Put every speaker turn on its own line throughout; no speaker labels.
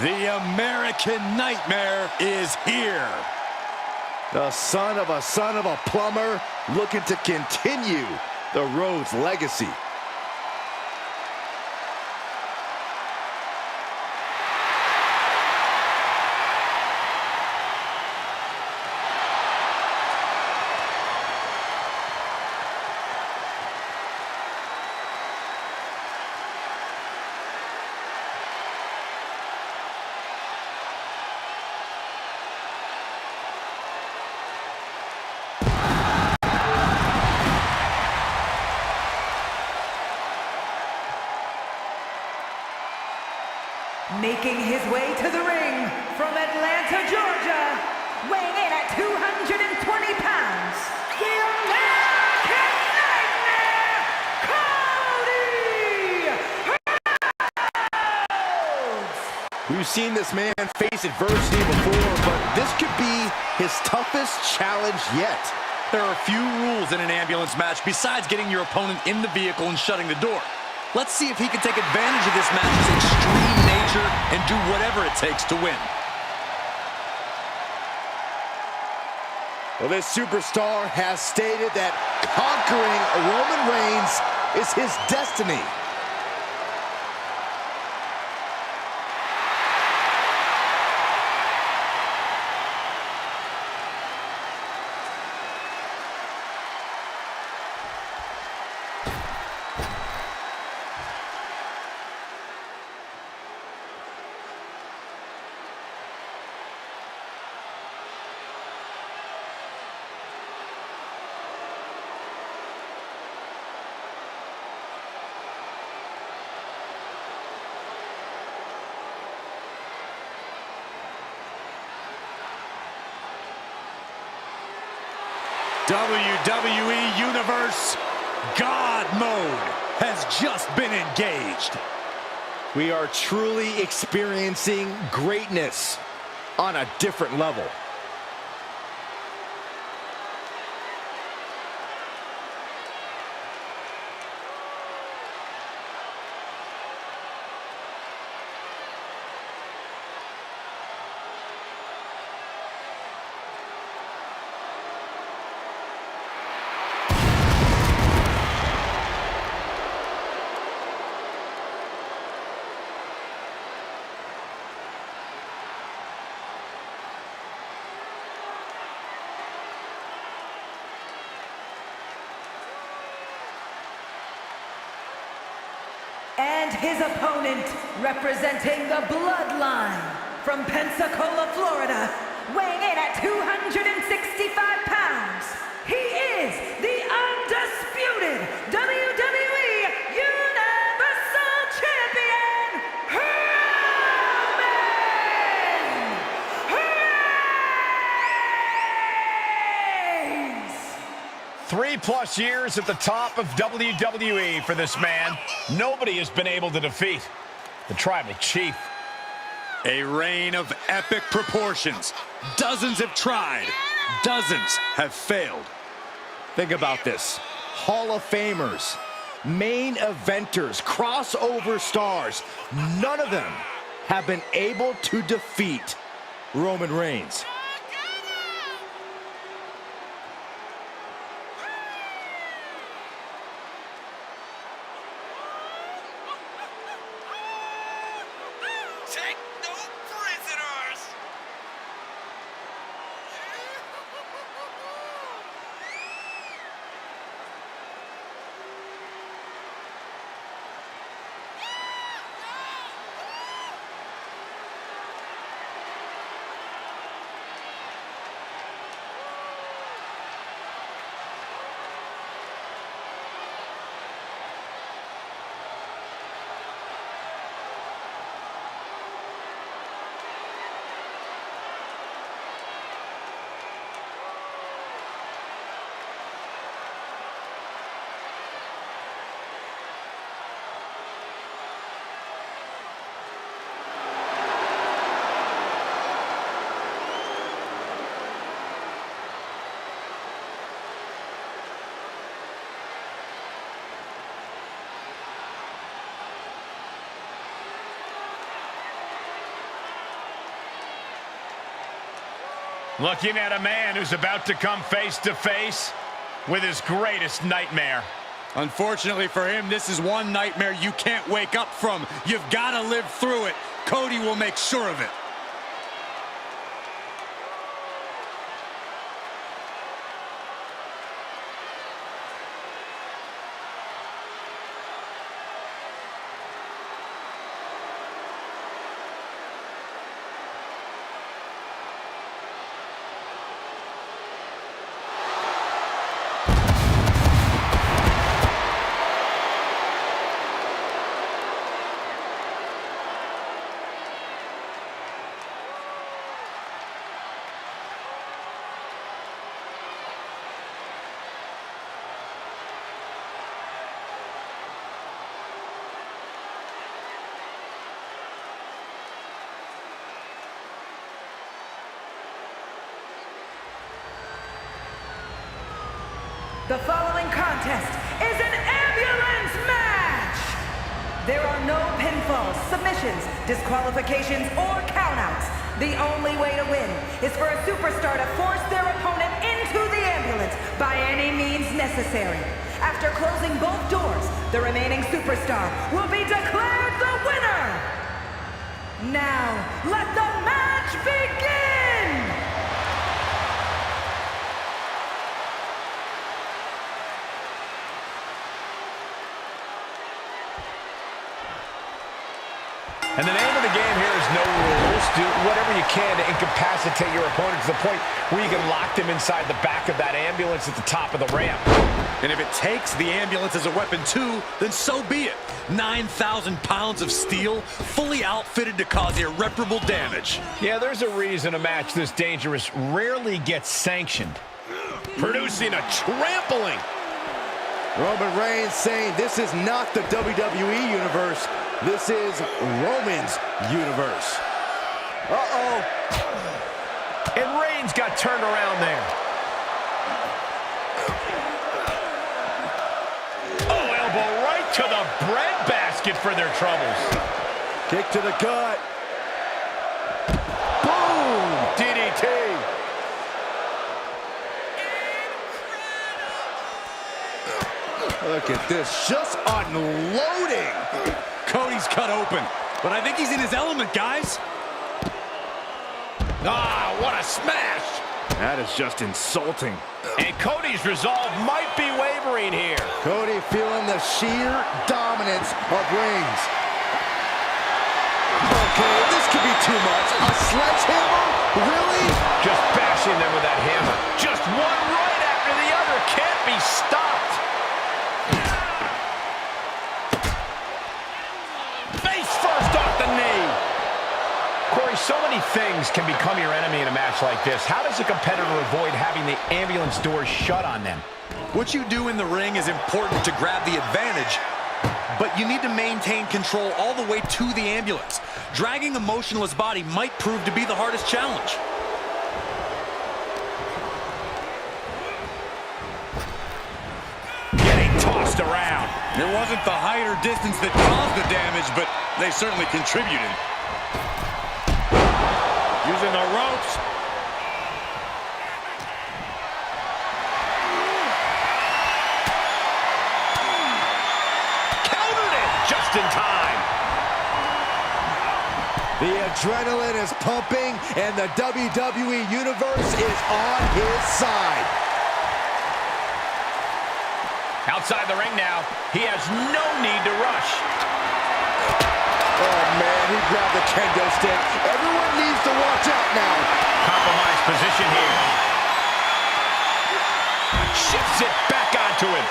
The American Nightmare is here.
The son of a plumber looking to continue the Rhodes legacy.
Making his way to the ring from Atlanta, Georgia, weighing in at 220 pounds, the American Nightmare, Cody Rhodes!
We've seen this man face adversity before, but this could be his toughest challenge yet.
There are few rules in an ambulance match besides getting your opponent in the vehicle and shutting the door. Let's see if he can take advantage of this match's extreme nature and do whatever it takes to win.
Well, this superstar has stated that conquering Roman Reigns is his destiny.
WWE Universe, God Mode has just been engaged.
We are truly experiencing greatness on a different level.
And his opponent, representing the Bloodline from Pensacola, Florida, weighing in at 265 pounds, he is the undisputed WWE Universal Champion, Roman Reigns!
3+ years at the top of WWE for this man. Nobody has been able to defeat the Tribal Chief.
A reign of epic proportions. Dozens have tried. Dozens have failed.
Think about this. Hall of Famers, main eventers, crossover stars. None of them have been able to defeat Roman Reigns.
Take no prisoners!
Looking at a man who's about to come face to face with his greatest nightmare.
Unfortunately for him, this is one nightmare you can't wake up from. You've got to live through it. Cody will make sure of it.
The following contest is an ambulance match! There are no pinfalls, submissions, disqualifications, or countouts. The only way to win is for a superstar to force their opponent into the ambulance by any means necessary. After closing both doors, the remaining superstar will be declared the winner! Now, let the match begin!
And the name of the game here is no rules. Do whatever you can to incapacitate your opponent to the point where you can lock them inside the back of that ambulance at the top of the ramp.
And if it takes the ambulance as a weapon too, then so be it. 9,000 pounds of steel, fully outfitted to cause irreparable damage.
Yeah, there's a reason a match this dangerous rarely gets sanctioned. Producing a trampling.
Roman Reigns saying this is not the WWE Universe. This is Roman's universe. Uh-oh.
And Reigns got turned around there. Oh, elbow right to the breadbasket for their troubles.
Kick to the gut. Boom! DDT. Look at this, just unloading.
Cody's cut open, but I think he's in his element, guys.
Ah, what a smash!
That is just insulting.
And Cody's resolve might be wavering here.
Cody feeling the sheer dominance of Reigns. Okay, this could be too much. A sledgehammer? Really?
Just bashing them with that hammer. Just one right after the other. Can't be stopped. Face first off the knee. Corey, so many things can become your enemy in a match like this. How does a competitor avoid having the ambulance doors shut on them?
What you do in the ring is important to grab the advantage, but you need to maintain control all the way to the ambulance. Dragging a motionless body might prove to be the hardest challenge.
Getting tossed around.
It wasn't the height or distance that caused the damage, but they certainly contributed. Using the ropes.
Countered it just in time.
The adrenaline is pumping, and the WWE Universe is on his side.
Outside the ring now. He has no need to rush.
Oh, man, he grabbed the kendo stick. Everyone needs to watch out now.
Compromised position here. Shifts it back onto him.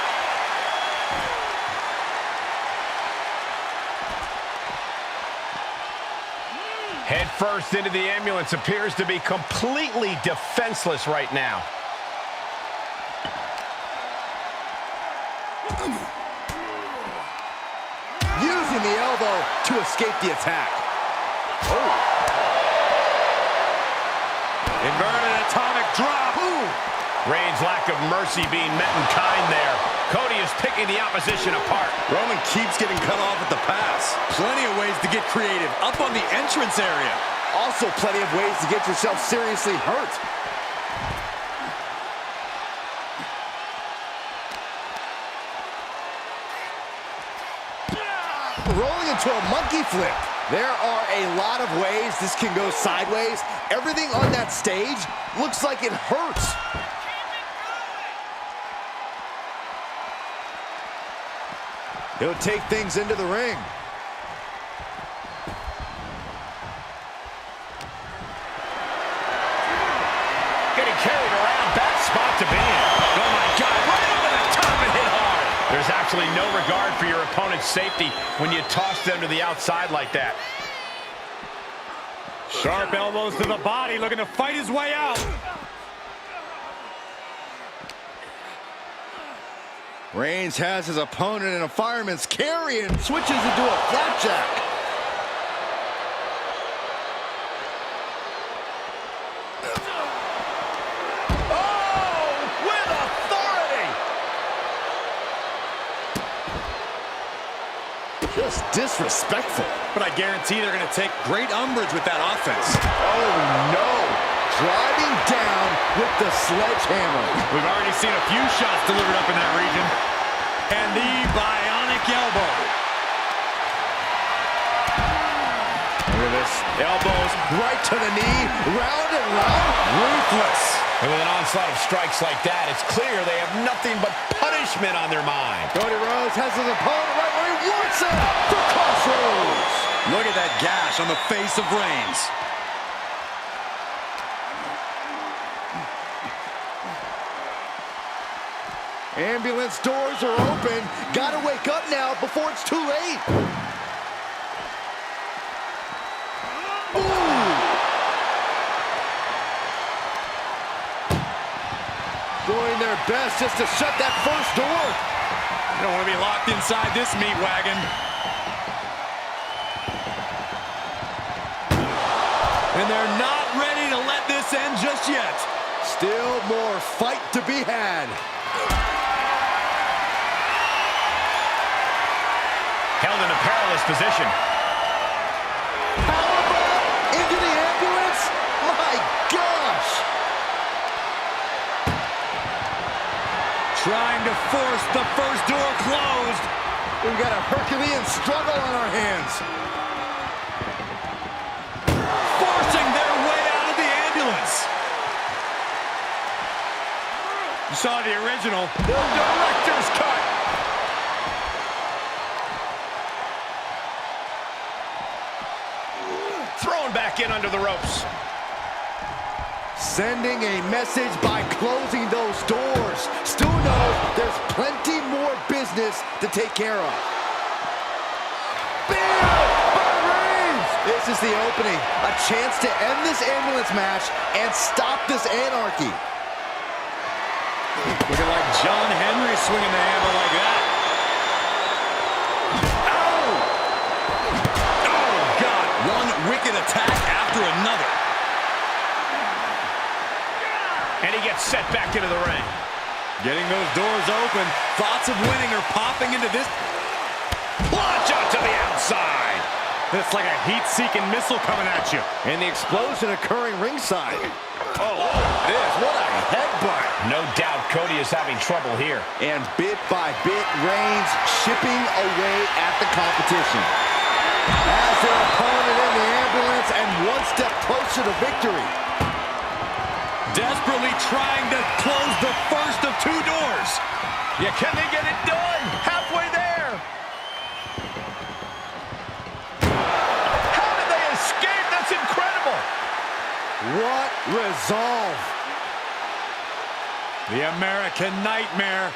Head first into the ambulance. Appears to be completely defenseless right now.
Using the elbow to escape the attack. Oh.
Inverted atomic drop.
Boom.
Reigns' lack of mercy being met in kind there. Cody is picking the opposition apart.
Roman keeps getting cut off at the pass. Plenty of ways to get creative. Up on the entrance area.
Also plenty of ways to get yourself seriously hurt. rolling into a monkey flip. There are a lot of ways this can go sideways. Everything on that stage looks like it hurts. He'll take things into the ring.
Getting carried around, bad spot to be in. Oh my God, right over the top and hit hard. There's actually no regard for your opponent's safety when you toss them to the outside like that.
Sharp elbows to the body, looking to fight his way out.
Reigns has his opponent in a fireman's carry and switches into a flapjack. Just disrespectful.
But I guarantee they're going to take great umbrage with that offense.
Oh, no. Driving down with the sledgehammer.
We've already seen a few shots delivered up in that region. And the bionic elbow.
Look at this. Elbows right to the knee. Round and round. Ruthless.
And with an onslaught of strikes like that, it's clear they have nothing but punishment on their mind.
Cody Rhodes has his opponent right where he wants him for crossroads.
Look at that gash on the face of Reigns.
Ambulance doors are open. Gotta wake up now before it's too late. Ooh. Doing their best just to shut that first door.
You don't want to be locked inside this meat wagon. And they're not ready to let this end just yet.
Still more fight to be had.
Held in a perilous position.
Powerbomb into the ambulance. My gosh.
Trying to force the first door closed.
We've got a Herculean struggle on our hands.
Forcing their way out of the ambulance. You saw the original.
The director's cut. Thrown back in under the ropes.
Sending a message by closing those doors. Stu knows there's plenty more business to take care of. Bam! By Reigns! This is the opening. A chance to end this ambulance match and stop this anarchy.
Looking like John Henry swinging the hammer like that. Oh! Oh, God. One wicked attack after another.
And he gets set back into the ring.
Getting those doors open. Thoughts of winning are popping into this.
Launch out to the outside.
It's like a heat-seeking missile coming at you.
And the explosion occurring ringside.
Oh,
What a headbutt.
no doubt Cody is having trouble here.
And bit by bit, Reigns chipping away at the competition. As their opponent in the ambulance and one step closer to victory.
Desperately trying to close the first of two doors.
Yeah, can they get it done? Halfway there. How did they escape? That's incredible.
What resolve.
The American Nightmare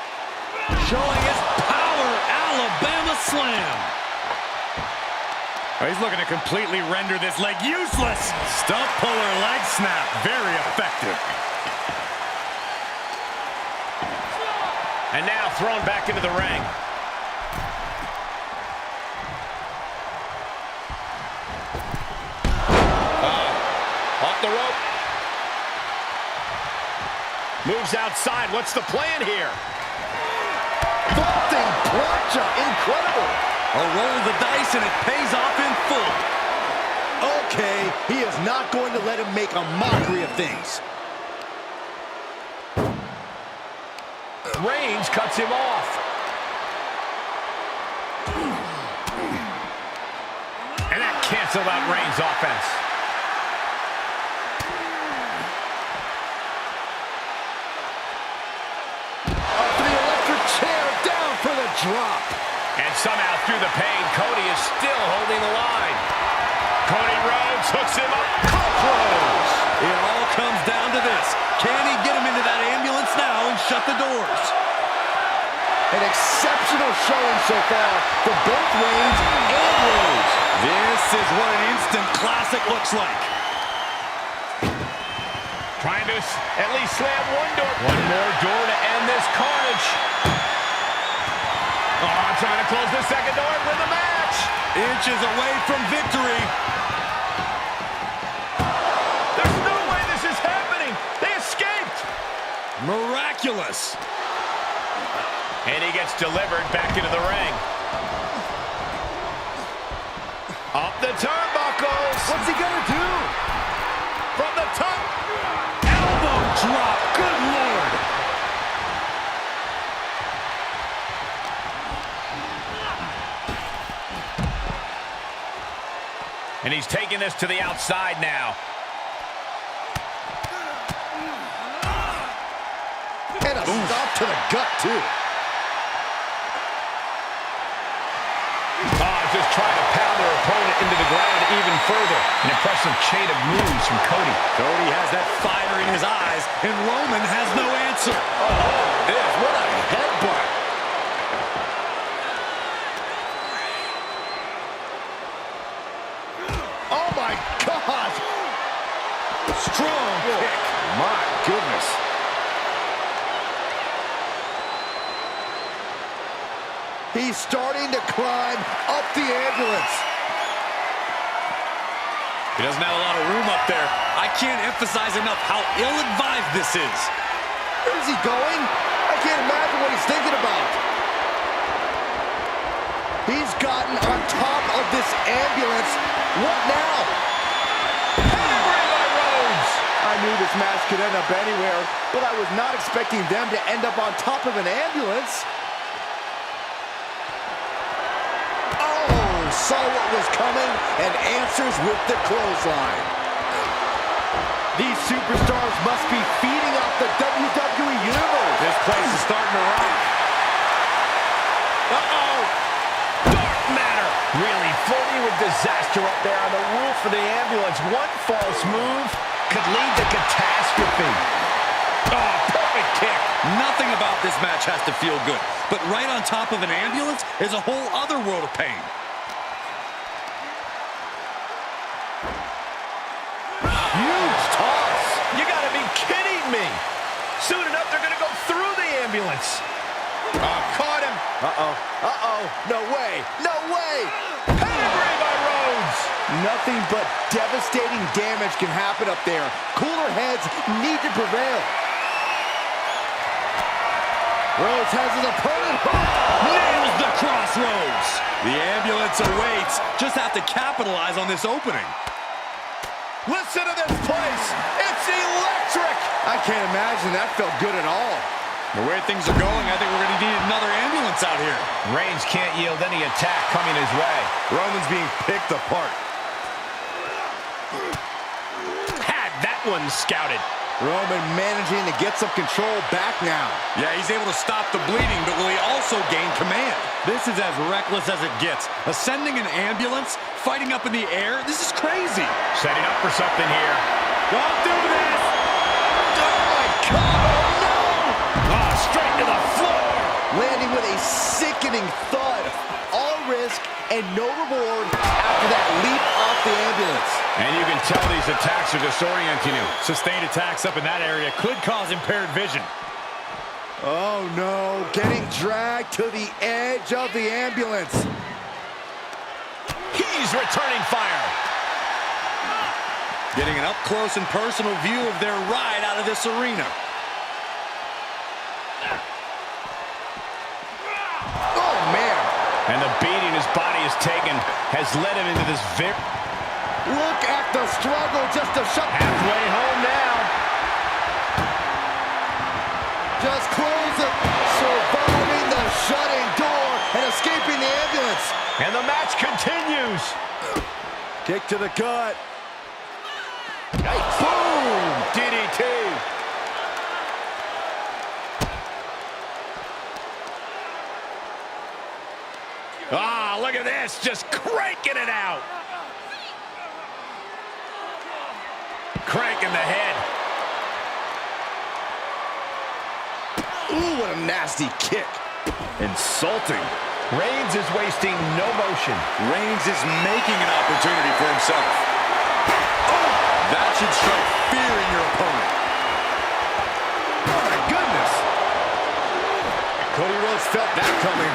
showing his power. Alabama Slam. Oh, he's looking to completely render this leg useless. Stump puller leg snap. Very effective.
And now thrown back into the ring. Off the rope. Moves outside. What's the plan here?
Vaulting plancha. Incredible.
A roll of the dice and it pays off in full.
Okay, he is not going to let him make a mockery of things.
Reigns cuts him off. cancel out Reigns' offense.
Up to the electric chair, down for the drop.
And somehow through the pain, Cody is still holding the line. Cody Rhodes hooks him up. Close.
It all comes down to this. Can he get him into that ambulance now and shut the doors?
An exceptional showing so far for both Reigns and Rhodes.
This is what an instant classic looks like.
Trying to at least slam one door. One more door to end this carnage. Oh, trying to close the second door and win the match.
Inches away from victory.
There's no way this is happening. They escaped.
Miraculous.
And he gets delivered back into the ring. Up the turnbuckles.
What's he gonna do?
From the top.
Elbow drop. Good Lord.
And he's taking this to the outside now.
And a stop to the gut, too.
Just trying to pound their opponent into the ground even further. An impressive chain of moves from Cody.
Cody has that fire in his eyes, and Roman has no answer.
Oh, this, what a headbutt. Oh, my God.
Strong kick.
My goodness. He's starting to climb up the ambulance.
He doesn't have a lot of room up there. I can't emphasize enough how ill-advised this is.
Where's he going? I can't imagine what he's thinking about. He's gotten on top of this ambulance. What now?
Hammering by Rhodes.
I knew this match could end up anywhere, but I was not expecting them to end up on top of an ambulance. Saw what was coming and answers with the clothesline. These superstars must be feeding off the WWE Universe.
This place is starting to rock.
Uh-oh. Dark matter. Really flirting with disaster up there on the roof of the ambulance. One false move could lead to catastrophe.
Oh, perfect kick. Nothing about this match has to feel good. But right on top of an ambulance is a whole other world of pain.
Huge toss. You gotta be kidding me. Soon enough, they're gonna go through the ambulance. Caught him.
Uh-oh. Uh-oh. No way. No way.
Pedigree by Rhodes.
Nothing but devastating damage can happen up there. Cooler heads need to prevail. Rhodes has his opponent hooked.
Nails the crossroads. The ambulance awaits. Just have to capitalize on this opening.
Listen to this place. It's electric.
I can't imagine that felt good at all.
The way things are going, I think we're going to need another ambulance out here.
Reigns can't yield any attack coming his way.
Roman's being picked apart.
Had that one scouted.
Roman managing to get some control back now.
Yeah, he's able to stop the bleeding, but will he also gain command? This is as reckless as it gets. Ascending an ambulance, fighting up in the air, this is crazy.
Setting up for something here.
Don't do this!
Oh, my God! No!
Oh, straight to the floor.
Landing with a sickening thud. All risk and no reward after that leap off the ambulance.
And you can tell these attacks are disorienting him.
Sustained attacks up in that area could cause impaired vision.
Oh, no. Getting dragged to the edge of the ambulance.
He's returning fire.
Getting an up-close and personal view of their ride out of this arena.
Oh, man.
And the beating his body has taken has led him into this
Look at the struggle just to shut.
halfway home now.
Just close it. Surviving the shutting door and escaping the ambulance.
And the match continues.
Kick to the gut.
Yikes. Boom! DDT. Ah, look at this. Just cranking it out. Cranking the head.
Ooh, what a nasty kick. Insulting.
Reigns is wasting no motion.
Reigns is making an opportunity for himself. Oh, that should strike fear in your opponent.
Oh, my goodness. Cody Rhodes felt that coming.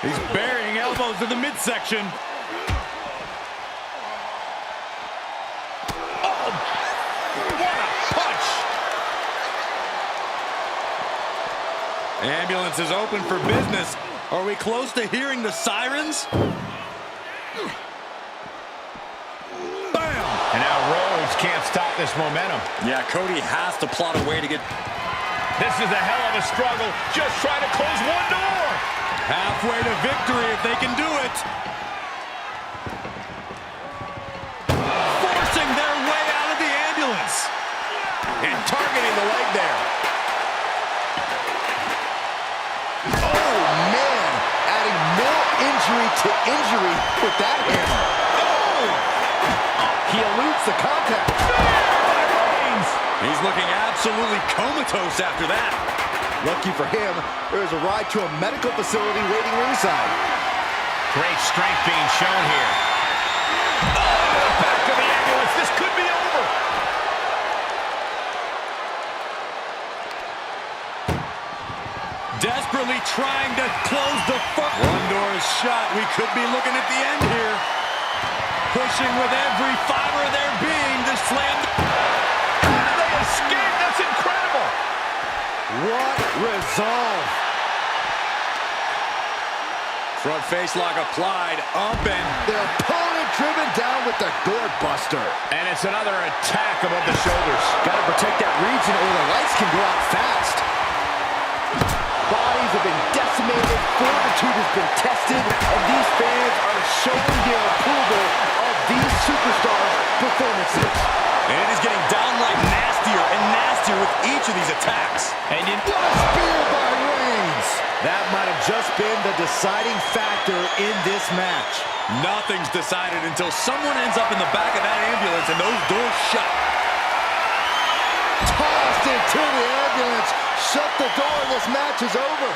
He's burying elbows in the midsection.
Oh, what a punch.
Ambulance is open for business. Are we close to hearing the sirens? Bam!
And now Rhodes can't stop this momentum.
Yeah, Cody has to plot a way to get...
This is a hell of a struggle. Just trying to close one door.
halfway to victory if they can do it. Forcing their way out of the ambulance.
And targeting the leg there.
Oh, man. Adding more injury to injury with that hammer. Oh! He eludes the contact.
He's looking absolutely comatose after that.
Lucky for him, there is a ride to a medical facility waiting ringside.
Great strength being shown here. Oh, the back of the ambulance. This could be over.
Desperately trying to close the front. One door is shut. We could be looking at the end here. Pushing with every fiber of their being to slam.
They escaped. That's incredible.
What resolve.
Front face lock applied. Up and...
Their opponent driven down with the gourd buster.
And it's another attack above the shoulders.
Got to protect that region or the lights can go out fast. Bodies have been decimated, fortitude has been tested, and these fans are showing their approval of these superstars' performances.
And it is getting downright nastier and nastier with each of these attacks.
And what a spear by Reigns! That might have just been the deciding factor in this match.
Nothing's decided until someone ends up in the back of that ambulance and those doors shut.
Tossed into the ambulance. Shut the door, this match is over.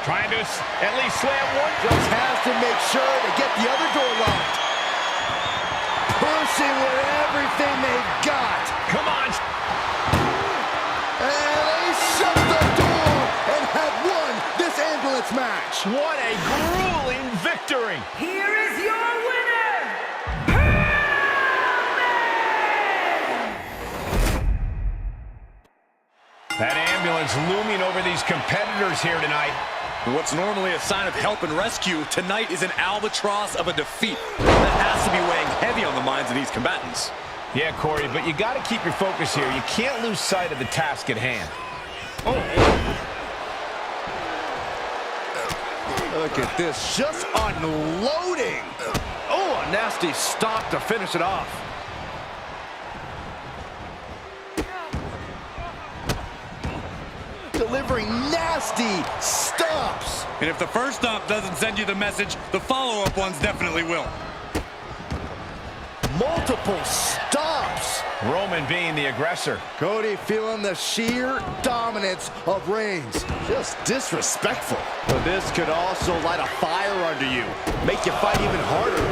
Trying to at least slam one.
Just has to make sure to get the other door locked. Pushing with everything they've got.
Come on.
And they shut the door and have won this ambulance match.
What a grueling victory.
Here is your winner,
That ambulance looming over these competitors here tonight.
What's normally a sign of help and rescue, tonight is an albatross of a defeat. That has to be weighing heavy on the minds of these combatants.
Yeah, Corey, but you got to keep your focus here. You can't lose sight of the task at hand.
Look at this, just unloading. Oh, a nasty stop to finish it off. Delivering nasty stomps.
And if the first stomp doesn't send you the message, the follow-up ones definitely will.
Multiple stomps.
Roman being the aggressor.
Cody feeling the sheer dominance of Reigns. Just disrespectful. But this could also light a fire under you. Make you fight even harder.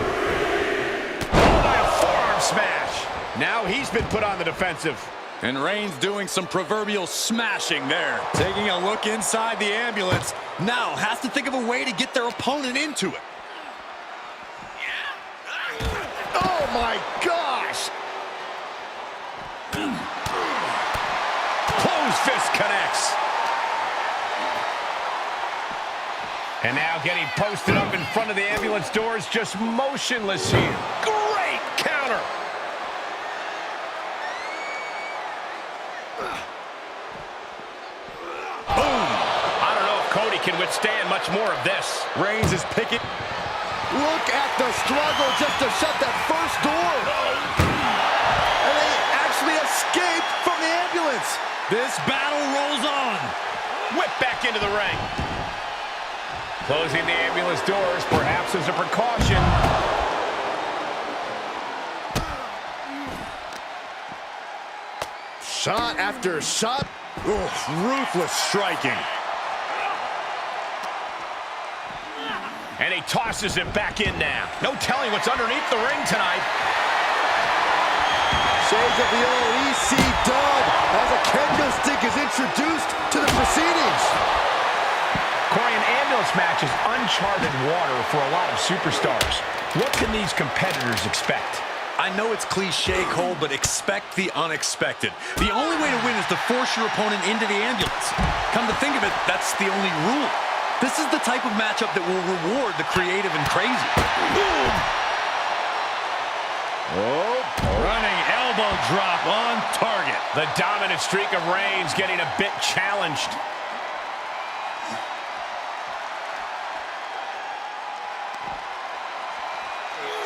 Oh, by a forearm smash. Now he's been put on the defensive.
And Reigns doing some proverbial smashing there. Taking a look inside the ambulance. Now has to think of a way to get their opponent into it.
Oh my gosh!
Closed fist connects. And now getting posted up in front of the ambulance doors, just motionless here. Great counter. Cody can withstand much more of this.
Reigns is picking. Look at the struggle just to shut that first door. And they actually escaped from the ambulance.
This battle rolls on.
Whip back into the ring. Closing the ambulance doors, perhaps as a precaution.
Shot after shot. Oof, ruthless striking.
And he tosses it back in now. No telling what's underneath the ring tonight.
Shades of the old EC dub as a kendo stick is introduced to the proceedings.
Corey, an ambulance match is uncharted water for a lot of superstars. What can these competitors expect?
I know it's cliche, Cole, but expect the unexpected. The only way to win is to force your opponent into the ambulance. Come to think of it, that's the only rule. This is the type of matchup that will reward the creative and crazy.
Oh,
running elbow drop on target.
The dominant streak of Reigns getting a bit challenged.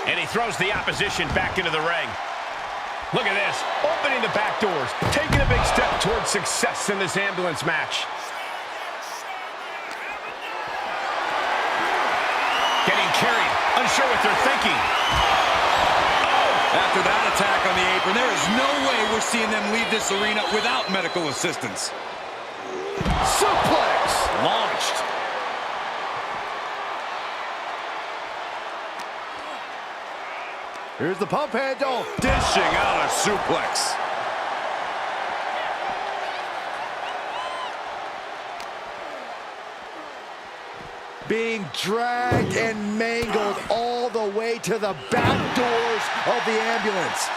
And he throws the opposition back into the ring. Look at this, opening the back doors, taking a big step towards success in this ambulance match. Getting carried, unsure what they're thinking.
After that attack on the apron, there is no way we're seeing them leave this arena without medical assistance.
suplex.
Launched.
Here's the pump handle.
Dishing out a suplex.
Being dragged and mangled all the way to the back doors of the ambulance.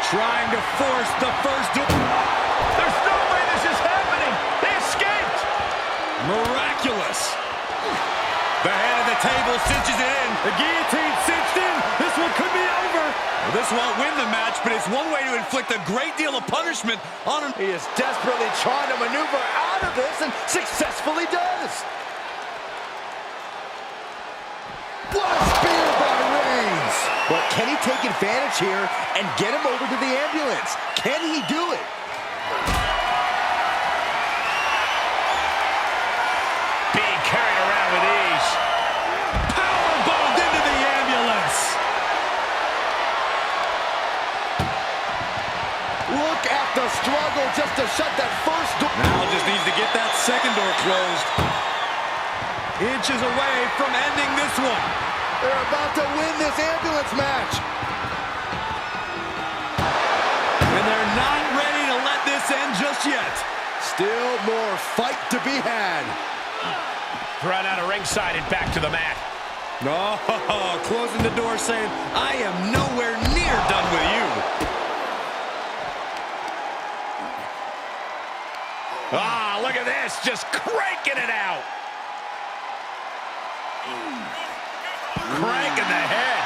Trying to force the first door.
There's no way this is happening. They escaped.
Miraculous. The head of the table cinches it in. The guillotine cinched in. This one could be over. Well, this won't win the match, but it's one way to inflict a great deal of punishment on him.
He is desperately trying to maneuver out of this and successfully does. What a spear by Reigns. But can he take advantage here and get him over to the ambulance? Can he do it?
Being carried around with ease.
Powerbombed into the ambulance.
Look at the struggle just to shut that first door.
Now just needs to get that second door closed. Inches away from ending this one.
They're about to win this ambulance match.
And they're not ready to let this end just yet.
Still more fight to be had.
Thrown out of ringside and back to the mat.
Oh, closing the door saying, I am nowhere near done with you.
Ah, look at this, just cranking it out. Cranking the head.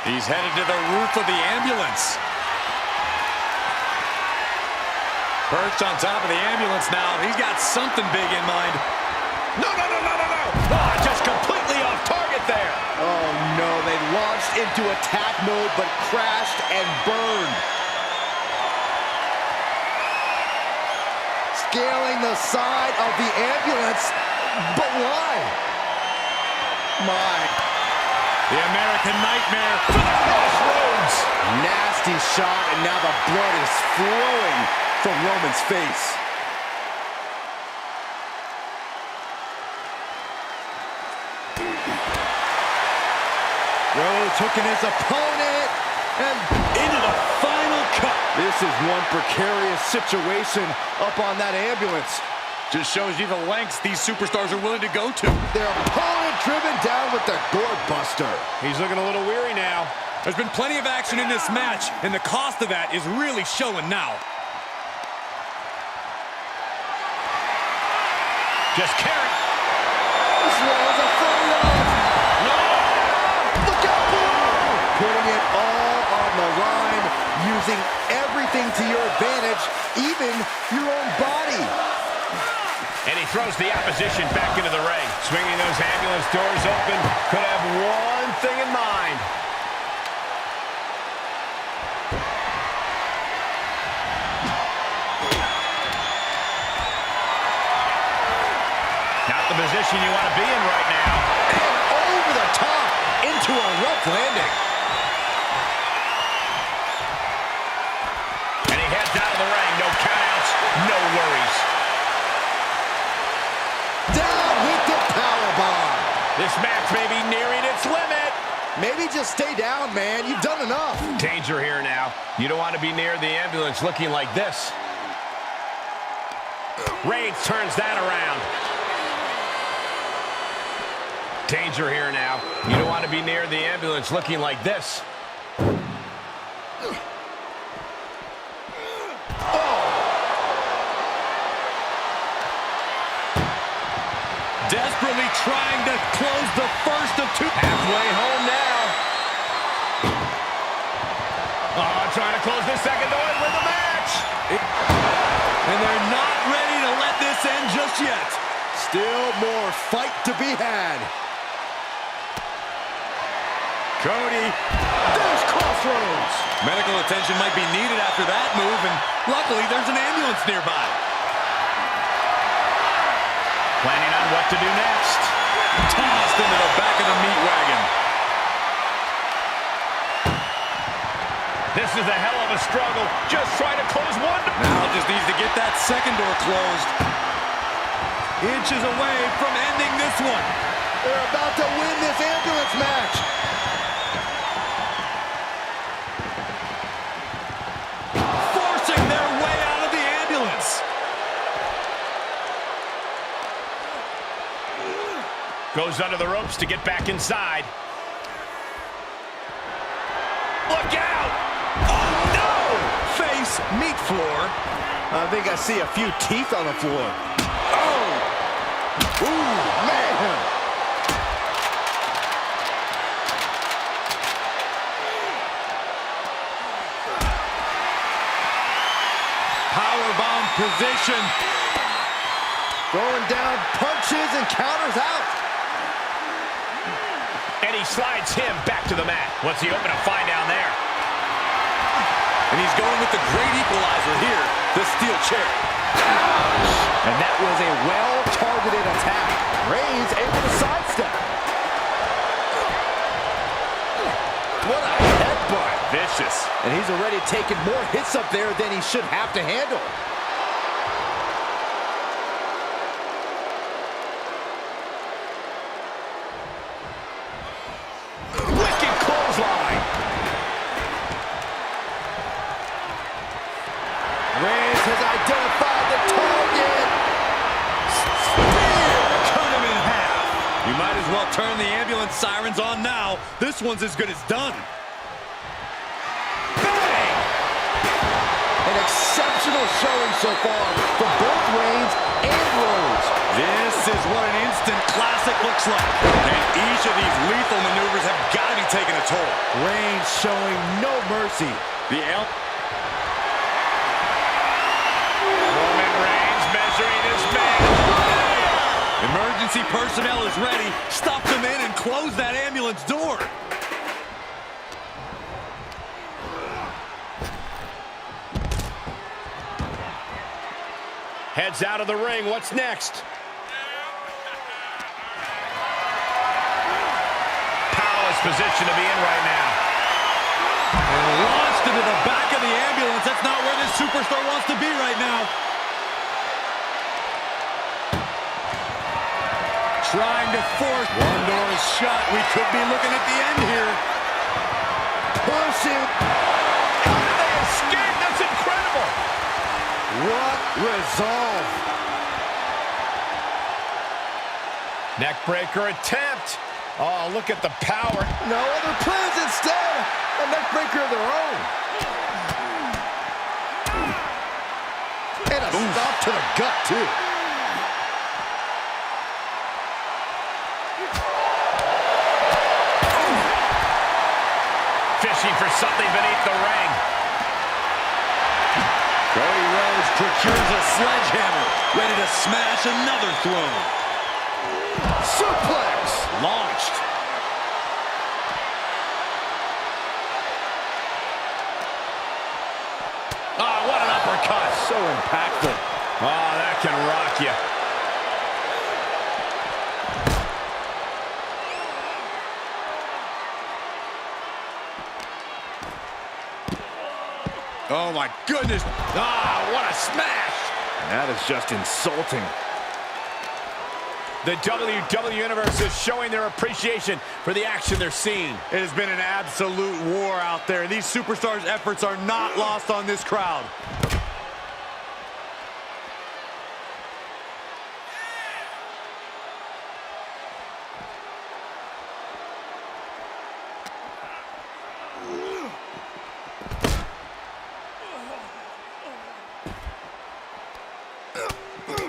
He's headed to the roof of the ambulance. Perched on top of the ambulance now. He's got something big in mind.
No. Ah, just completely off target there.
Oh no, they launched into attack mode but crashed and burned. Scaling the side of the ambulance, but why? My.
The American Nightmare.
To the crossroads.
Nasty shot, and now the blood is flowing from Roman's face. Rose hooking his opponent and
Into the final cut.
this is one precarious situation up on that ambulance.
Just shows you the lengths these superstars are willing to go to.
Their opponent driven down with the gourd buster.
He's looking a little weary now.
There's been plenty of action in this match, and the cost of that is really showing now.
Just carry.
This Rose using everything to your advantage, even your own body.
And he throws the opposition back into the ring. Swinging those ambulance doors open. Could have one thing in mind. Not the position you want to be in right now.
And over the top into a rough landing.
And he heads out of the ring. No countouts, no worries.
Down with the powerbomb.
This match may be nearing its limit.
Maybe just stay down, man. You've done enough.
Danger here now. You don't want to be near the ambulance looking like this. Reigns turns that around. Danger here now. You don't want to be near the ambulance looking like this.
Desperately trying to close the first of two.
Halfway home now. Oh, trying to close the second to win the match.
And they're not ready to let this end just yet.
Still more fight to be had.
Cody.
There's Crossroads.
Medical attention might be needed after that move, and luckily there's an ambulance nearby.
Planning on what to do next.
Tossed into the back of the meat wagon.
This is a hell of a struggle. Just trying to close one.
Now just needs to get that second door closed. Inches away from ending this one.
They're about to win this ambulance match.
Forcing their way out of the ambulance.
Goes under the ropes to get back inside. Look out! Oh, no!
Face, meat floor.
I think I see a few teeth on the floor. Oh! Ooh, man!
Powerbomb position.
Throwing down punches and counters out.
And he slides him back to the mat. What's he open to find down there?
And he's going with the great equalizer here, the steel chair.
And that was a well-targeted attack. Reigns able to sidestep. What a headbutt.
Vicious.
And he's already taken more hits up there than he should have to handle.
Wicked clothesline.
Reigns has identified the target.
Spear! Cut him in half. You might as well turn the ambulance sirens on now. This one's as good as done.
Bang! An exceptional showing so far for both Reigns and Rhodes.
This is what an instant classic looks like. And each of these lethal maneuvers have got to be taking a toll.
Reigns showing no mercy.
The
Roman Reigns measuring his man.
emergency personnel is ready. Stuff them in and close that ambulance door.
Heads out of the ring. What's next? Powerless position to be in right now.
And launched into the back of the ambulance. That's not where this superstar wants to be right now. Trying to force. One door is shut. We could be looking at the end here.
Pushing.
How did they escape? That's incredible.
What resolve.
Neckbreaker attempt. Oh, look at the power.
No other plans instead. A neckbreaker of their own. And a stop to the gut, too.
Fishing for something beneath the ring.
Procures a sledgehammer, ready to smash another throne.
Suplex!
Launched.
Oh, what an uppercut.
So impactful.
Oh, that can rock you.
Oh, my goodness.
Ah, what a smash.
That is just insulting.
The WWE Universe is showing their appreciation for the action they're seeing.
It has been an absolute war out there. These superstars' efforts are not lost on this crowd.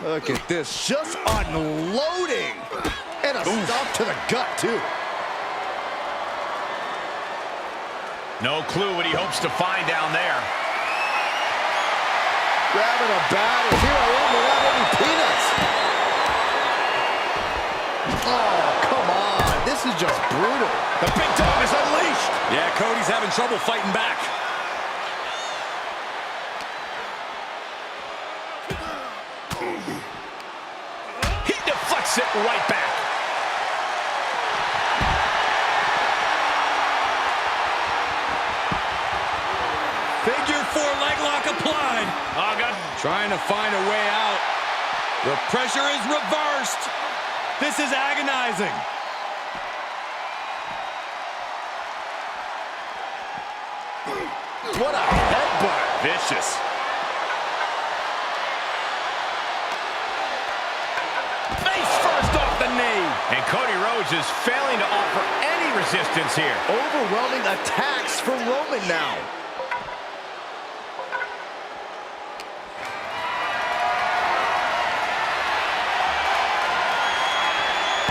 Look at this, just unloading. And a stop to the gut, too.
No clue what he hopes to find down there.
Grabbing a bat, and here I am without any peanuts. Oh, come on. This is just brutal.
The big dog is unleashed.
Yeah, Cody's having trouble fighting back.
He deflects it right back.
Figure 4 leg lock applied.
Oh, God.
Trying to find a way out. The pressure is reversed. This is agonizing.
What a headbutt.
Vicious.
Face first off the knee. And Cody Rhodes is failing to offer any resistance here.
Overwhelming attacks from Roman now.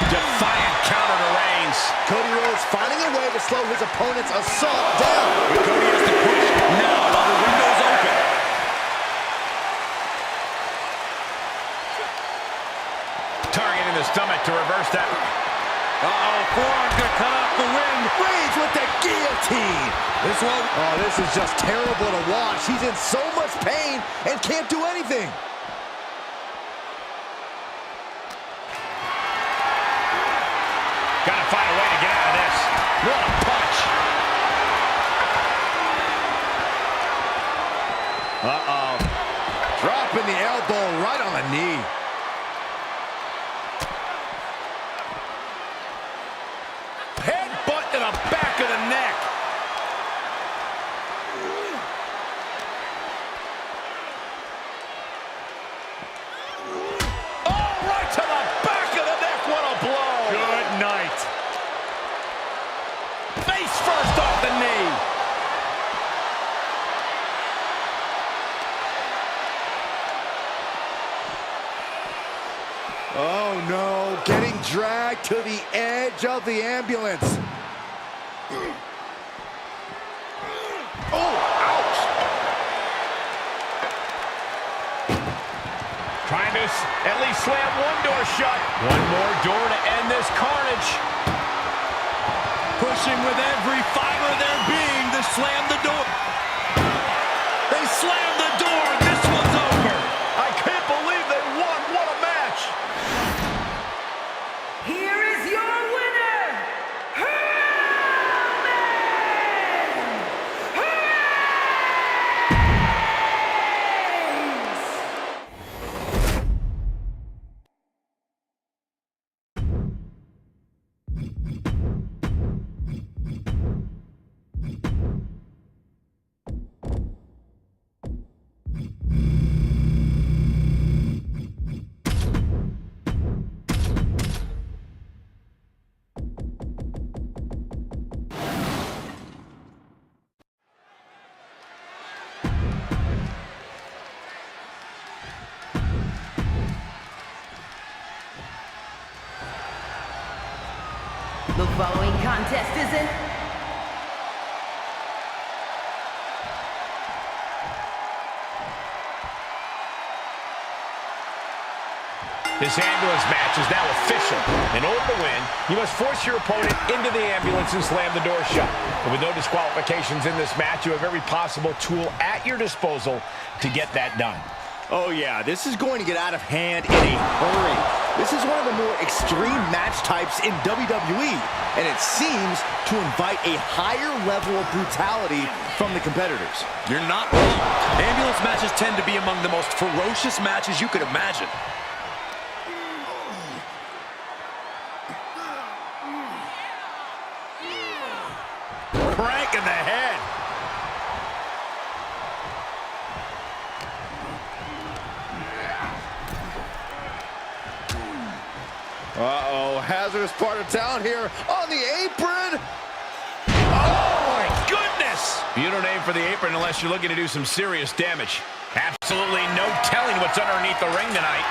Defiant counter to Reigns.
Cody Rhodes finding a way to slow his opponent's assault down.
But Cody has to push now while the window's open.
Targeting the stomach to reverse that.
Uh-oh, forearm got cut off the wind.
Reigns with the guillotine.
This one.
Oh, this is just terrible to watch. He's in so much pain and can't do anything.
Gotta find a way to get out of this. What a punch.
Uh-oh. Dropping the elbow right on the knee.
Headbutt to the back of the neck. Oh, right to the back of the neck. What a blow.
Good night.
Face first off the knee.
Oh, no. Getting dragged to the edge of the ambulance. Oh, ouch.
Trying to at least slam one door shut. One more door to end this carnage.
Pushing with every fiber of their being to slam the door. They slam the door. This one's over.
I can't believe they won. What a match.
Here is your winner, Roman Reigns! The following contest is in
This ambulance match is now official. In order to win, you must force your opponent into the ambulance and slam the door shut. But with no disqualifications in this match, you have every possible tool at your disposal to get that done.
Oh yeah, this is going to get out of hand in a hurry. This is one of the more extreme match types in WWE, and it seems to invite a higher level of brutality from the competitors.
You're not wrong. Ambulance matches tend to be among the most ferocious matches you could imagine. Crank in the head.
Uh-oh, hazardous part of town here on the apron.
Oh, my goodness! You don't aim for the apron unless you're looking to do some serious damage. Absolutely no telling what's underneath the ring tonight.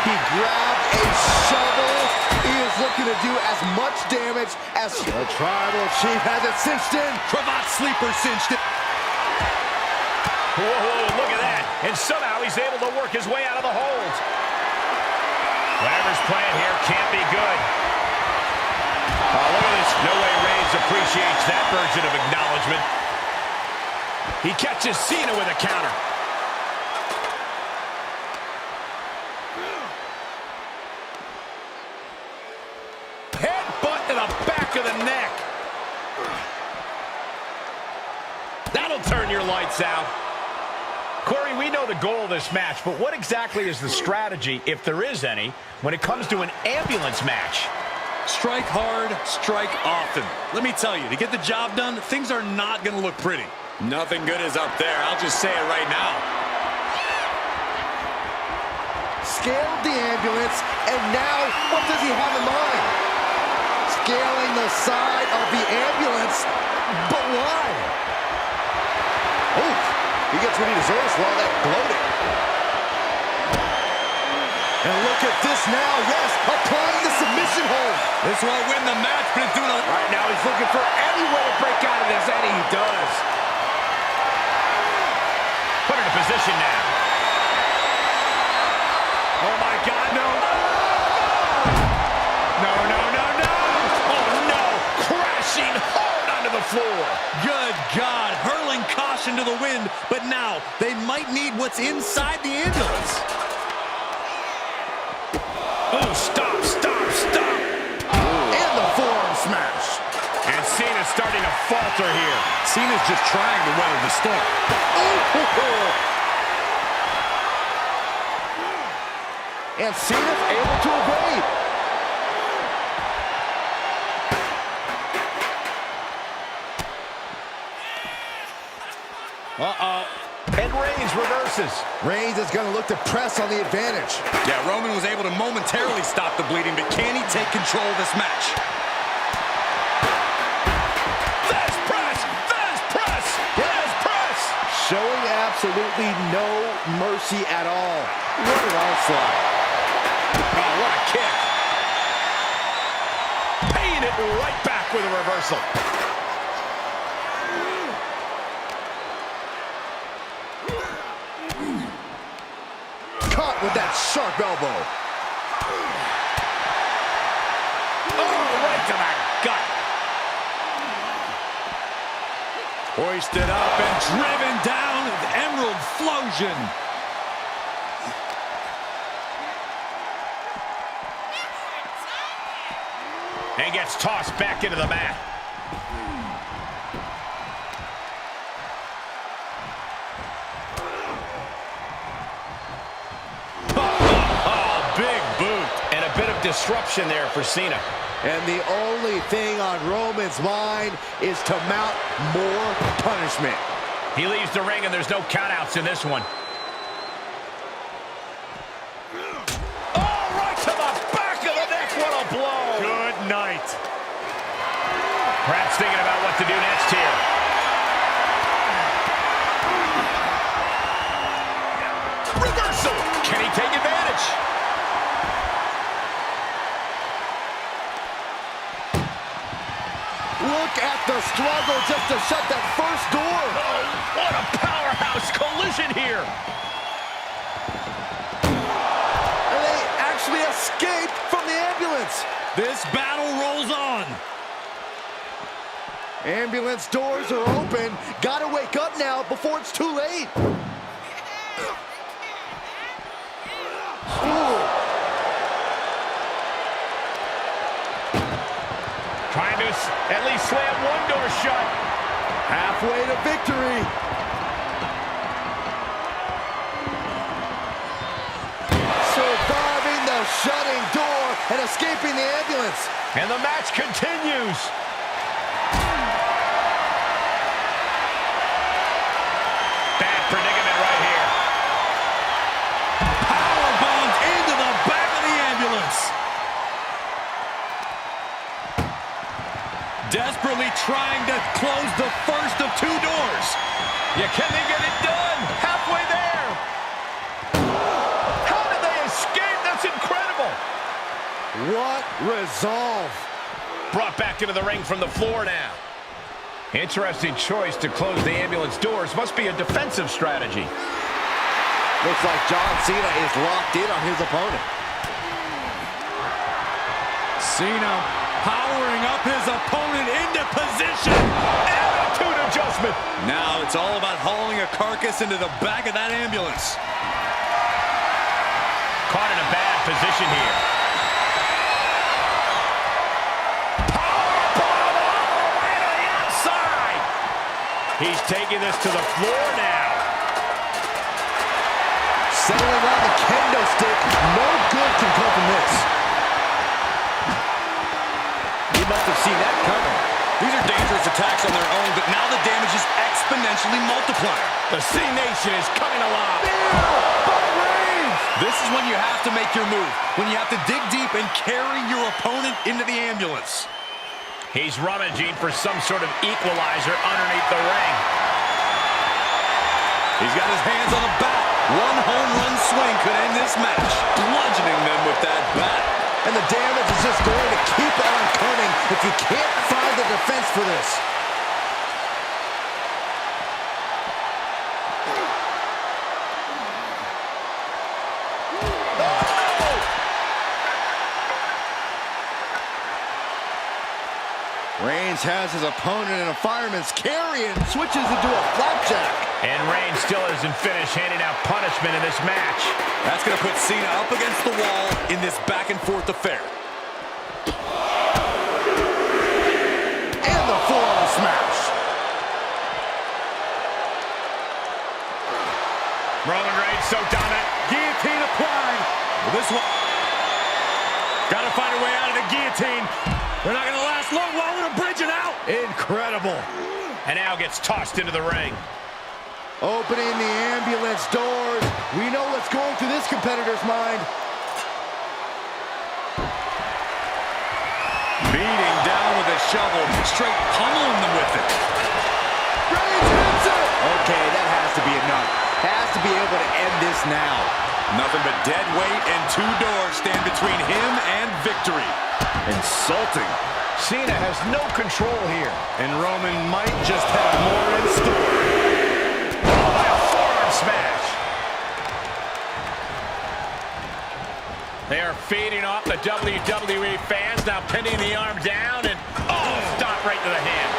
He grabbed a shovel. He is looking to do as much damage as the Tribal Chief has it cinched in.
Cravat sleeper cinched it.
Whoa, whoa, look at that. And somehow he's able to work his way out of the hold. Whatever's playing here can't be good. Oh, look at this. No way Reigns appreciates that version of acknowledgement. He catches Cena with a counter. Headbutt to the back of the neck. That'll turn your lights out. Corey, we know the goal of this match, but what exactly is the strategy, if there is any, when it comes to an ambulance match?
Strike hard, strike often. Let me tell you, to get the job done, things are not going to look pretty. Nothing good is up there. I'll just say it right now.
Scaled the ambulance, and now what does he have in mind? Scaling the side of the ambulance, but why? Oh, he gets what he deserves for all that bloating. And look at this now, yes, applying the submission hold.
This won't win the match, but it's doing a...
Right now he's looking for any way to break out of this, and he does.
Put it in position now.
Oh, my God, no. No, no, no, no.
Oh, no. Crashing hard onto the floor.
Good God, hurling caution to the wind, but now they might need what's inside the ambulance.
Oh, stop, stop, stop.
And the forearm smash.
And Cena's starting to falter here.
Cena's just trying to weather the storm.
And Cena's able to evade.
Uh-oh. And Reigns reverses.
Reigns is going to look to press on the advantage.
Yeah, Roman was able to momentarily stop the bleeding, but can he take control of this match?
There's press! There's press! There's press!
Showing absolutely no mercy at all. What an onslaught.
Oh, what a kick. Paying it right back with a reversal.
Caught with that sharp elbow.
Oh, right to the gut.
Hoisted up and driven down with Emerald Flosion.
And gets tossed back into the mat. Oh, big boot. And a bit of disruption there for Cena.
And the only thing on Roman's mind is to mount more punishment.
He leaves the ring and there's no countouts in this one. Oh, right to the back of the neck. What a blow.
Good night.
Perhaps thinking about what to do next here. Reversal. Can he take advantage?
Look at the struggle just to shut that first door.
Oh, what a powerhouse collision here.
ambulance.
This battle rolls on.
Ambulance doors are open. Gotta wake up now before it's too late.
Trying to at least slam one door shut.
Halfway to victory. Surviving the shutting door and escaping the ambulance.
And the match continues. Bad predicament right here.
Power bombs into the back of the ambulance. Desperately trying to close the first of two doors.
Yeah, can they get it done? Halfway there. How did they escape? That's incredible.
What resolve.
Brought back into the ring from the floor now. Interesting choice to close the ambulance doors. Must be a defensive strategy.
Looks like John Cena is locked in on his opponent.
Cena powering up his opponent into position.
Attitude adjustment.
Now it's all about hauling a carcass into the back of that ambulance.
Caught in a bad position here. Powerbomb all the way to the outside. He's taking this to the floor now.
Settling on the kendo stick. No good can come from this. He must have seen that coming.
These are dangerous attacks on their own, but now the damage is exponentially multiplying.
The C Nation is coming alive.
This is when you have to make your move, when you have to dig deep and carry your opponent into the ambulance.
He's rummaging for some sort of equalizer underneath the ring.
He's got his hands on the bat. One home run swing could end this match, bludgeoning them with that bat.
And the damage is just going to keep on coming if you can't find the defense for this. Reigns has his opponent in a fireman's carry and switches into a flapjack.
And Reigns still isn't finished handing out punishment in this match.
That's going to put Cena up against the wall in this back-and-forth affair.
And the forearm smash.
Roman Reigns so dominant.
Guillotine applied. Well, this one... Got to find a way out of the guillotine. They're not going to last long while we're bridging out.
Incredible.
And now gets tossed into the ring.
Opening the ambulance doors. We know what's going through this competitor's mind.
Beating down with a shovel, straight pummeling them with it.
Reigns hits it. Okay, that has to be enough. Has to be able to end this now.
Nothing but dead weight and two doors stand between him and victory. Insulting.
Cena has no control here.
And Roman might just have more in store.
By a forearm smash. They are feeding off the WWE fans, now pinning the arm down and stop right to the hand.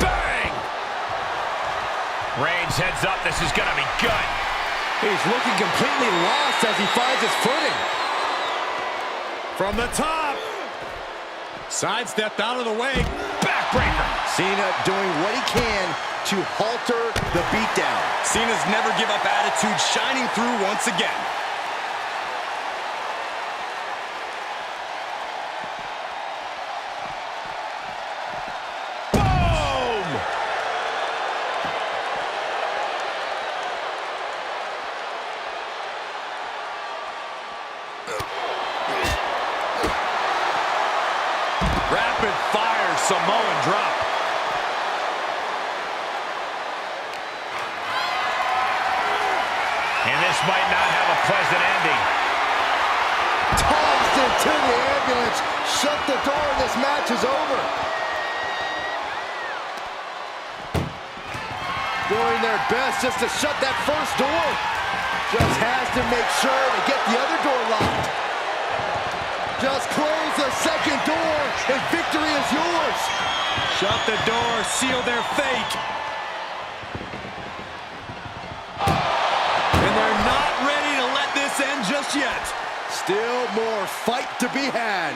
Bang! Reigns heads up, this is gonna be good.
He's looking completely lost as he finds his footing.
From the top. Sidestepped out of the way.
Backbreaker.
Cena doing what he can to halter the beatdown.
Cena's never give up attitude shining through once again.
Boom!
Rapid fire Samoan drop.
And this might not have a pleasant ending.
Tossed into the ambulance. Shut the door. This match is over. Doing their best just to shut that first door. Just has to make sure to get the other door locked. Just close the second door and victory is yours.
Shut the door, seal their fate. And they're not ready to let this end just yet.
Still more fight to be had.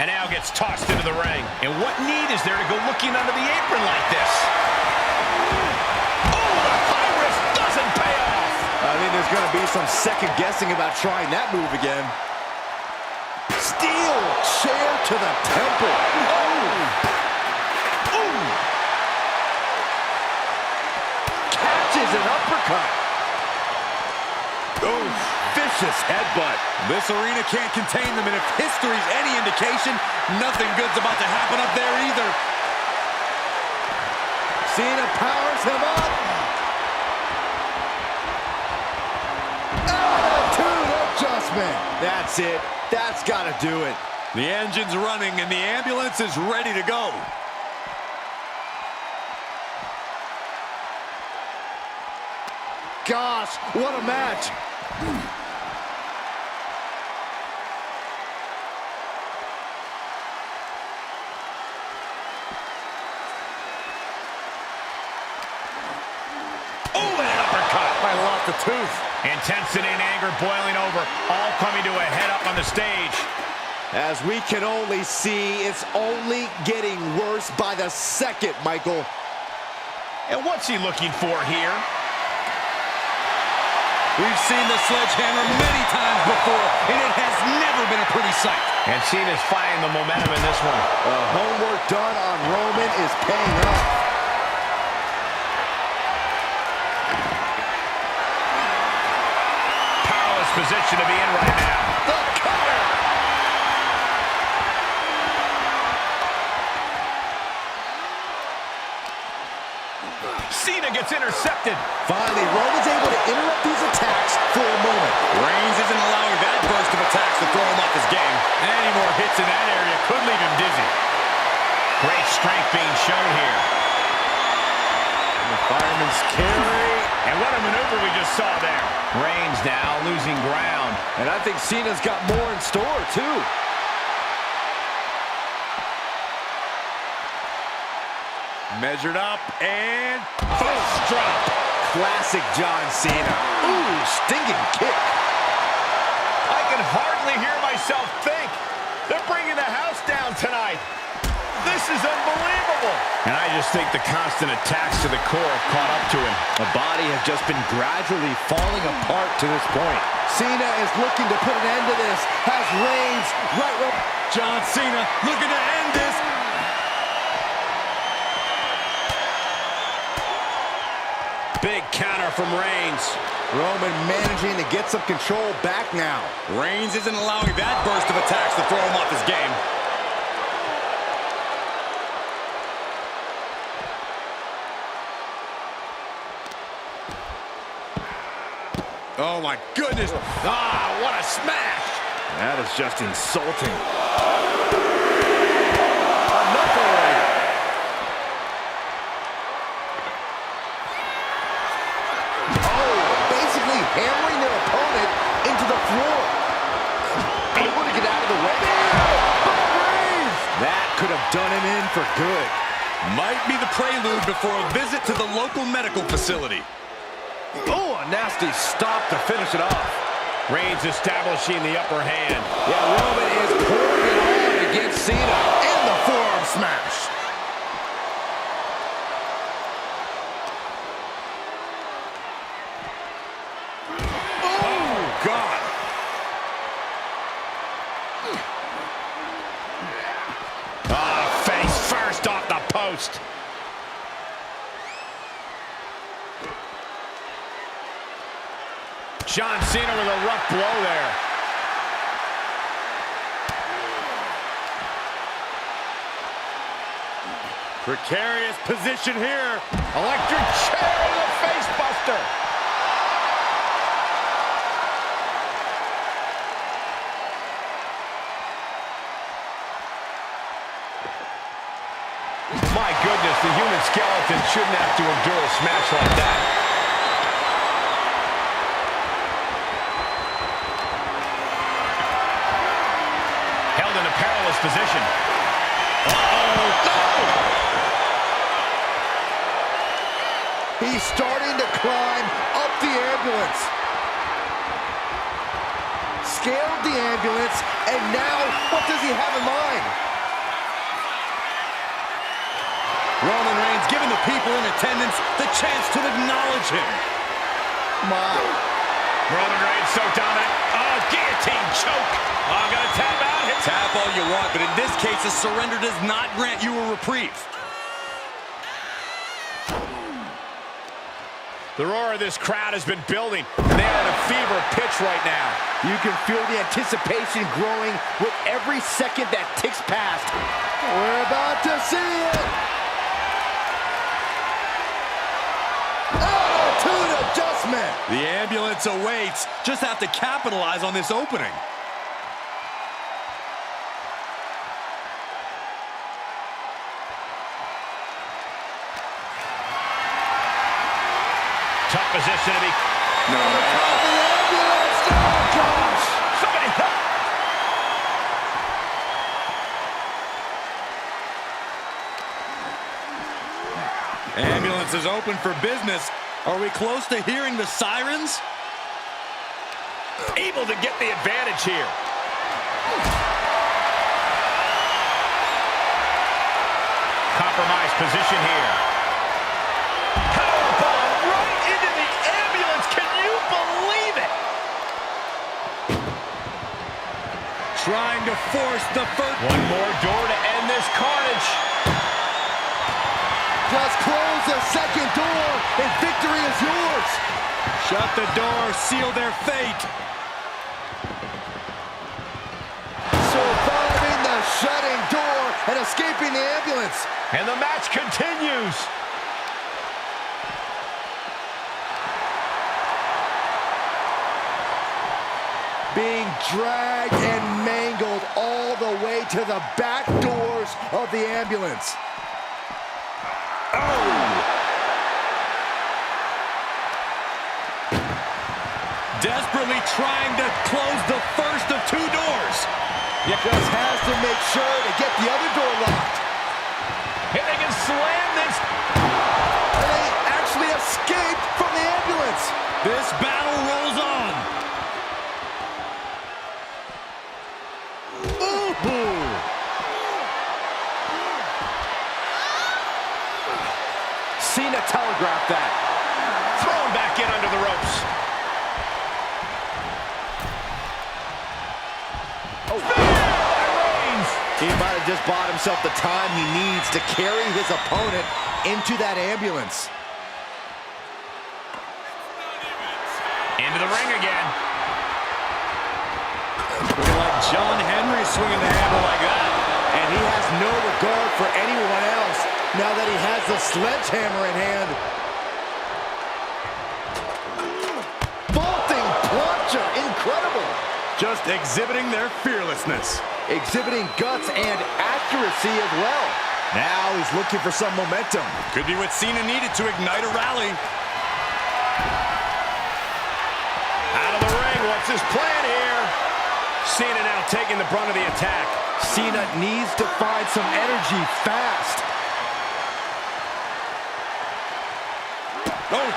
And now gets tossed into the ring. And what need is there to go looking under the apron like this? Oh, the high risk doesn't pay off.
I think there's going to be some second guessing about trying that move again. Steel chair to the temple. Oh! Ooh! Catches an uppercut. Oh, vicious headbutt.
This arena can't contain them, and if history's any indication, nothing good's about to happen up there either.
Cena powers him up. Attitude adjustment. That's it. That's got to do it.
The engine's running, and the ambulance is ready to go.
Gosh, what a match.
I lost a tooth.
Intensity and anger boiling over, all coming to a head up on the stage.
As we can only see, it's only getting worse by the second, Michael.
And what's he looking for here?
We've seen the sledgehammer many times before, and it has never been a pretty sight.
And Cena's finding the momentum in this one.
Homework done on Roman is paying off.
Position to be in right now.
The cutter!
Cena gets intercepted.
Finally, Roman's able to interrupt these attacks for a moment.
Reigns isn't allowing that burst of attacks to throw him off his game. Any more hits in that area could leave him dizzy.
Great strength being shown here.
And the fireman's carry.
And what a maneuver we just saw there. Reigns now losing ground.
And I think Cena's got more in store, too.
Measured up and
Fist drop.
Classic John Cena. Ooh, stinging kick.
I can hardly hear myself think. They're bringing the house down tonight. This is unbelievable. And I just think the constant attacks to the core have caught up to him.
The body has just been gradually falling apart to this point. Cena is looking to put an end to this. Has Reigns right where
John Cena looking to end this.
Big counter from Reigns.
Roman managing to get some control back now.
Reigns isn't allowing that burst of attacks to throw him off his game. Oh, my goodness. Ah, what a smash.
That is just insulting. Enough already. Oh, basically hammering their opponent into the floor. Able to get out of the way. That could have done him in for good.
Might be the prelude before a visit to the local medical facility.
Oh, a nasty stop to finish it off.
Reigns establishing the upper hand.
Yeah, Roman is pouring it on against Cena. And the forearm smash.
Oh, God.
Face first off the post. John Cena with a rough blow there.
Precarious position here.
Electric chair to the face buster. My goodness, the human skeleton shouldn't have to endure a smash like that. Held in a perilous position. Uh-oh. No!
He's starting to climb up the ambulance. Scaled the ambulance, and now what does he have in mind?
Roman Reigns giving the people in attendance the chance to acknowledge him.
My.
Roman Reigns so dominant. Oh, guillotine choke. Oh, I'm going to tap out.
Tap all you want, but in this case, a surrender does not grant you a reprieve.
The roar of this crowd has been building. They are at a fever pitch right now.
You can feel the anticipation growing with every second that ticks past. We're about to see it. Attitude adjustment.
The ambulance awaits. Just have to capitalize on this opening.
Tough position to be.
No.
The ambulance. Oh, gosh.
Somebody help.
Ambulance is open for business. Are we close to hearing the sirens?
Able to get the advantage here. Compromised position here. Powerbomb right into the ambulance. Can you believe it?
Trying to force the first.
One more door to end this carnage.
Just close the second door, and victory is yours.
Shut the door, seal their fate.
Surviving the shutting door and escaping the ambulance.
And the match continues.
Being dragged and mangled all the way to the back doors of the ambulance.
Desperately trying to close the first of two doors.
Just has to make sure to get the other door locked.
And they can slam this.
And they actually escaped from the ambulance.
This battle rolls on.
Ooh. Cena telegraphed that.
Thrown back in under the ropes.
He might have just bought himself the time he needs to carry his opponent into that ambulance.
Into the ring again.
Looking like John Henry swinging the handle like that.
And he has no regard for anyone else now that he has the sledgehammer in hand. Vaulting plancha, incredible.
Just exhibiting their fearlessness.
Exhibiting guts and accuracy as well. Now he's looking for some momentum.
Could be what Cena needed to ignite a rally.
Out of the ring, what's his plan here? Cena now taking the brunt of the attack.
Cena needs to find some energy fast.
Oh!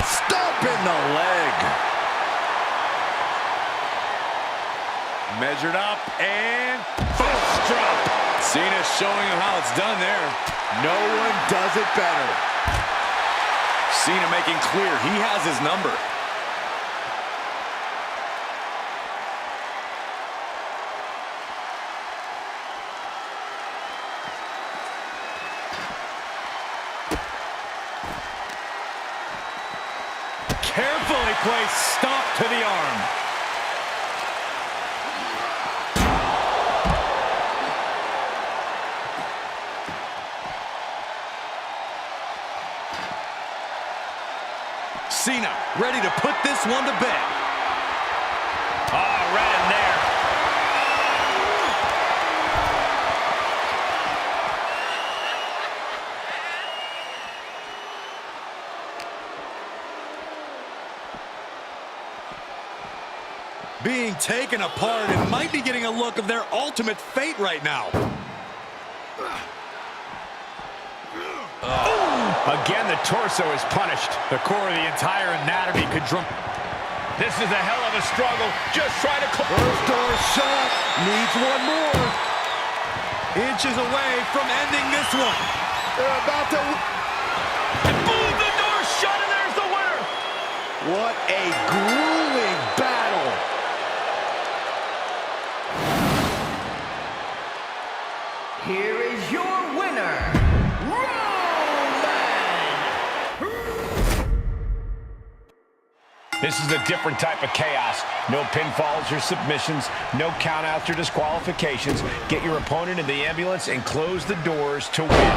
Stomping the leg.
Measured up and fist drop. Cena's showing him how it's done there.
No one does it better.
Cena making clear he has his number. Carefully placed stomp to the arm. Cena ready to put this one to bed.
Oh, right in there.
being taken apart and might be getting a look of their ultimate fate right now.
Again, the torso is punished.
The core of the entire anatomy could drum.
This is a hell of a struggle. Just trying to close.
First door shut. Needs one more.
Inches away from ending this one.
They're about to...
Boom, the door shut, and there's the winner.
What a grueling battle.
Here is your winner,
This is a different type of chaos. No pinfalls or submissions, no countouts or disqualifications. Get your opponent in the ambulance and close the doors to win.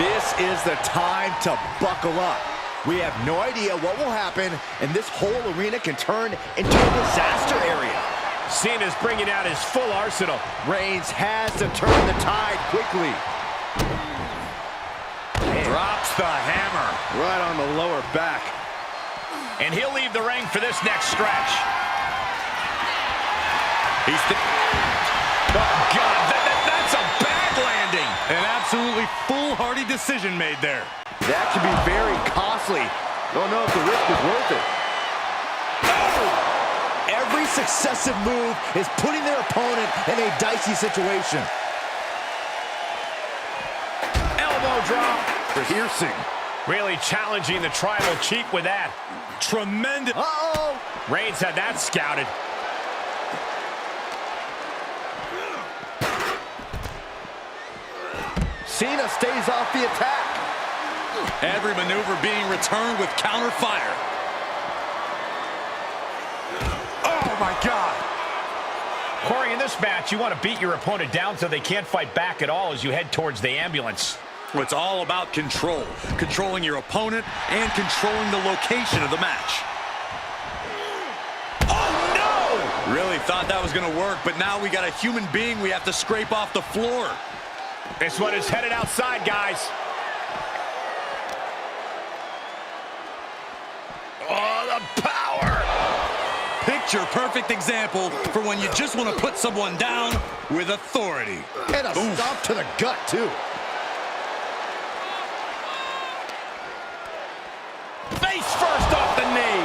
This is the time to buckle up. We have no idea what will happen, and this whole arena can turn into a disaster area.
Cena's bringing out his full arsenal.
Reigns has to turn the tide quickly.
Drops the hammer.
Right on the lower back.
And he'll leave the ring for this next stretch.
Oh, God, that's a bad landing. An absolutely foolhardy decision made there.
That could be very costly. Don't know if the risk is worth it. Every successive move is putting their opponent in a dicey situation.
Elbow drop.
Piercing.
Really challenging the tribal chief with that.
Tremendous.
Uh-oh.
Reigns had that scouted.
Cena stays off the attack.
Every maneuver being returned with counter fire. Oh, my God.
Corey, in this match, you want to beat your opponent down so they can't fight back at all as you head towards the ambulance.
It's all about control. Controlling your opponent and controlling the location of the match. Oh, no! Really thought that was going to work, but now we got a human being we have to scrape off the floor.
This one is headed outside, guys. Oh, the power!
Picture perfect example for when you just want to put someone down with authority.
And a stomp to the gut, too.
Face first off the knee.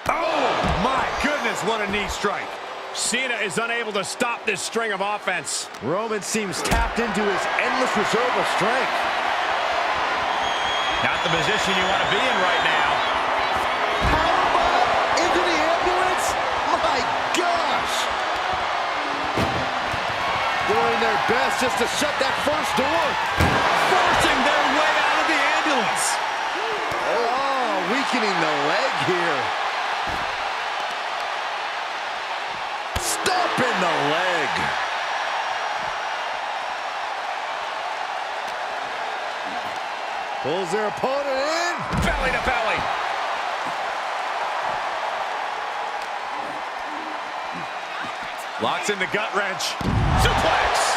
Oh, my goodness, what a knee strike.
Cena is unable to stop this string of offense.
Roman seems tapped into his endless reserve of strength.
Not the position you want to be in right now.
Powerbomb into the ambulance? My gosh! Doing their best just to shut that first door.
Forcing their way out of the ambulance.
Oh, weakening the leg here. Stop in the leg. Pulls their opponent in.
Belly to belly.
Locks in the gut wrench.
Suplex.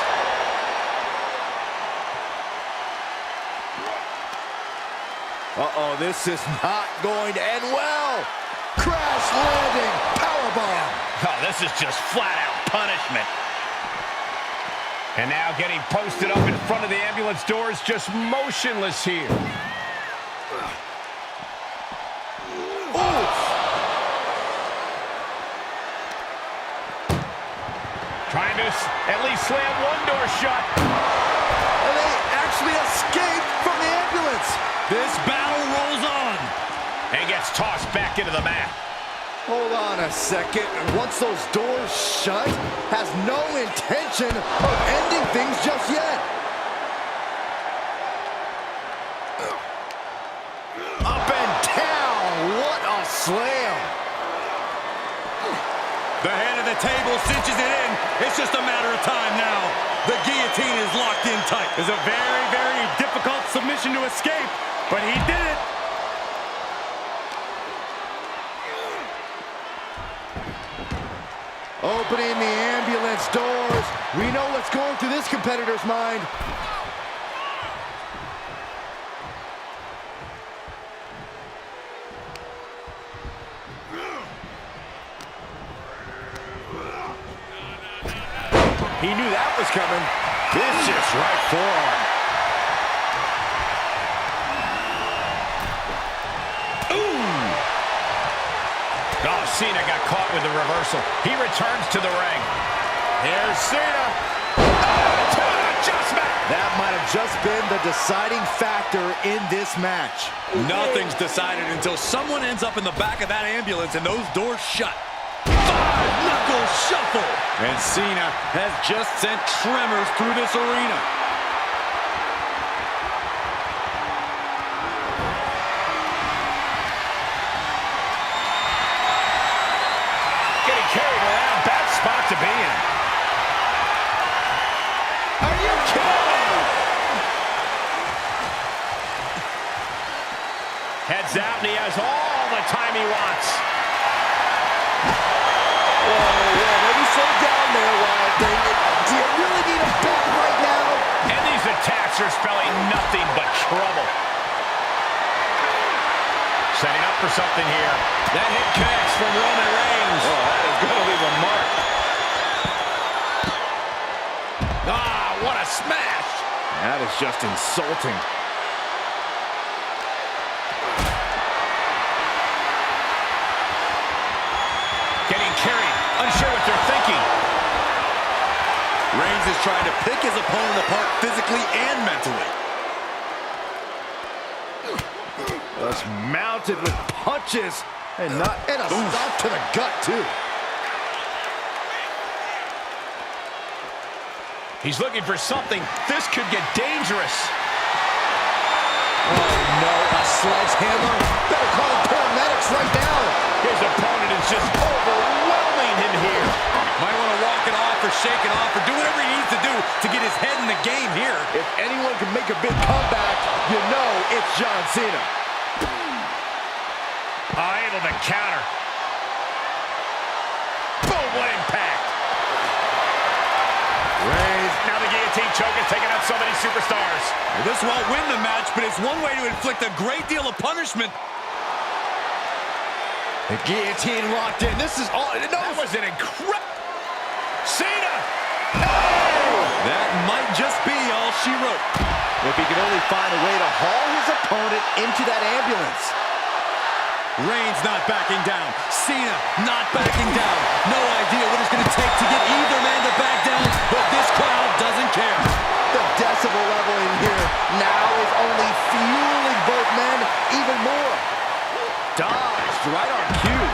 Uh-oh, this is not going to end well. Crash landing, powerbomb.
Oh, this is just flat-out punishment. And now getting posted up in front of the ambulance doors, just motionless here.
Oof.
Trying to at least slam one door shut.
And they actually escape from the ambulance.
This battle rolls on.
And gets tossed back into the mat.
Hold on a second. Once those doors shut, has no intention of ending things just yet. Up and down. What a slam.
The head of the table cinches it in. It's just a matter of time now. The guillotine is locked in tight. It's a very, very difficult submission to escape, but he did it.
Opening the ambulance doors. We know what's going through this competitor's mind. He knew that was coming. Vicious right forearm.
Oh, Cena got caught with the reversal. He returns to the ring.
Here's Cena.
To an adjustment.
That might have just been the deciding factor in this match.
Nothing's decided until someone ends up in the back of that ambulance and those doors shut. Five-knuckle shuffle. And Cena has just sent tremors through this arena.
Getting carried around. Bad spot to be in.
Are you kidding?
Heads out, and he has all the time he wants.
Whoa, maybe slow down there, Wild Thing. Do you really need a back right now?
And these attacks are spelling nothing but trouble. Setting up for something here.
That hit connects from Roman Reigns.
Oh, that is going to leave a mark.
Ah, what a smash.
That is just insulting.
Getting carried. Unsure what they're thinking.
Reigns is trying to pick his opponent apart physically and mentally.
Just mounted with punches and a stop to the gut, too.
He's looking for something. This could get dangerous.
Oh, no, a sledgehammer. Better call the paramedics right now.
His opponent is just overwhelming him here.
Might want to walk it off or shake it off or do whatever he needs to do to get his head in the game here.
If anyone can make a big comeback, you know it's John Cena.
Able to counter. Boom, what impact.
Reigns.
Now the guillotine choke is taking out so many superstars.
Well, this won't win the match, but it's one way to inflict a great deal of punishment.
The guillotine locked in. This is all. No,
That was an incredible. Cena!
That might just be all she wrote.
if he can only find a way to haul his opponent into that ambulance.
Reigns not backing down. Cena not backing down. No idea what it's going to take to get either man to back down, but this crowd doesn't care.
The decibel level in here now is only fueling both men even more. Dodged right on cue.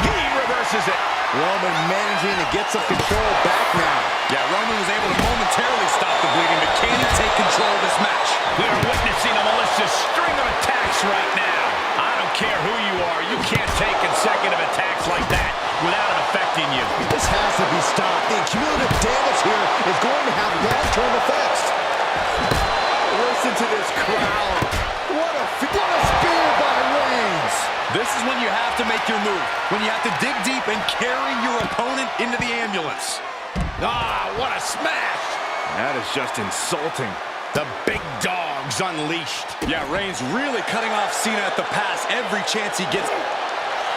He reverses it.
Roman managing to get some control back now.
Yeah, Roman was able to momentarily stop the bleeding, but can he take control of this match?
We are witnessing a malicious string of attacks right now. I don't care who you are, you can't take consecutive attacks like that without it affecting you.
This has to be stopped. The cumulative damage here is going to have long-term effects. Listen to this crowd. What a spear by Reigns.
This is when you have to make your move, when you have to dig deep and carry your opponent into the ambulance.
Ah, what a smash!
That is just insulting.
The big dog's unleashed.
Yeah, Reigns really cutting off Cena at the pass every chance he gets.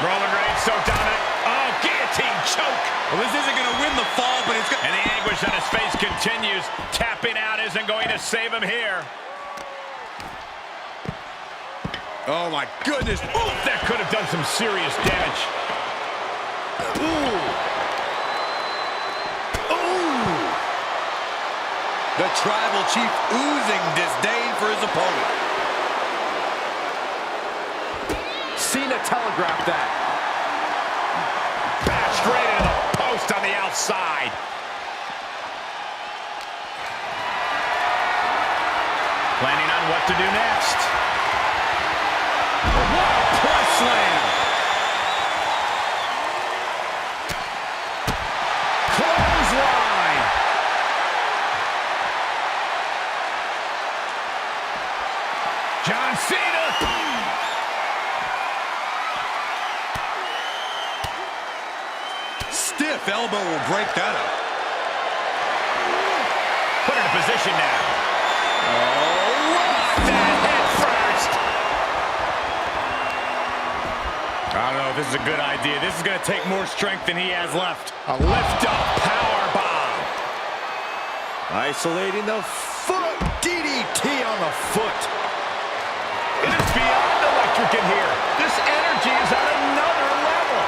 Roman Reigns so dominant. Oh, guillotine choke.
Well, this isn't going to win the fall, but it's going to...
And the anguish on his face continues. Tapping out isn't going to save him here.
Oh, my goodness.
Ooh, that could have done some serious damage.
Ooh. Ooh. The Tribal Chief oozing disdain for his opponent.
Cena telegraphed that.
Bashed right into the post on the outside. Planning on what to do next.
Press slam.
Clothesline. John Cena.
Stiff elbow will break that up.
Put in a position now. Oh, that head first.
I don't know if this is a good idea. This is going to take more strength than he has left. A lift-up power bomb.
Isolating the foot. DDT on the foot.
It is beyond electric in here. This energy is on another level.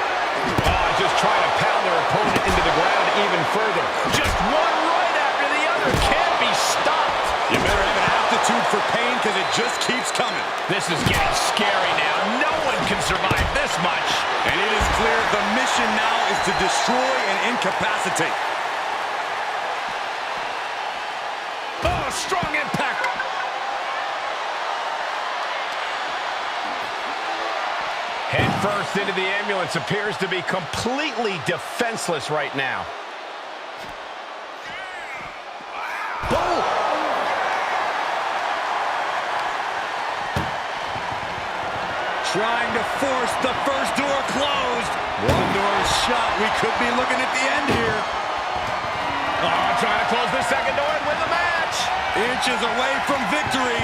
Just trying to pound their opponent into the ground even further. Just one right after the other. Can't be stopped.
You better have an aptitude for pain because it just keeps coming.
This is getting scary now. No one can survive this much.
And it is clear the mission now is to destroy and incapacitate. Oh, strong impact.
Head first into the ambulance, appears to be completely defenseless right now.
Boom!
Trying to force the first door closed. One door is shut. We could be looking at the end here.
Oh, trying to close the second door and win the match.
Inches away from victory.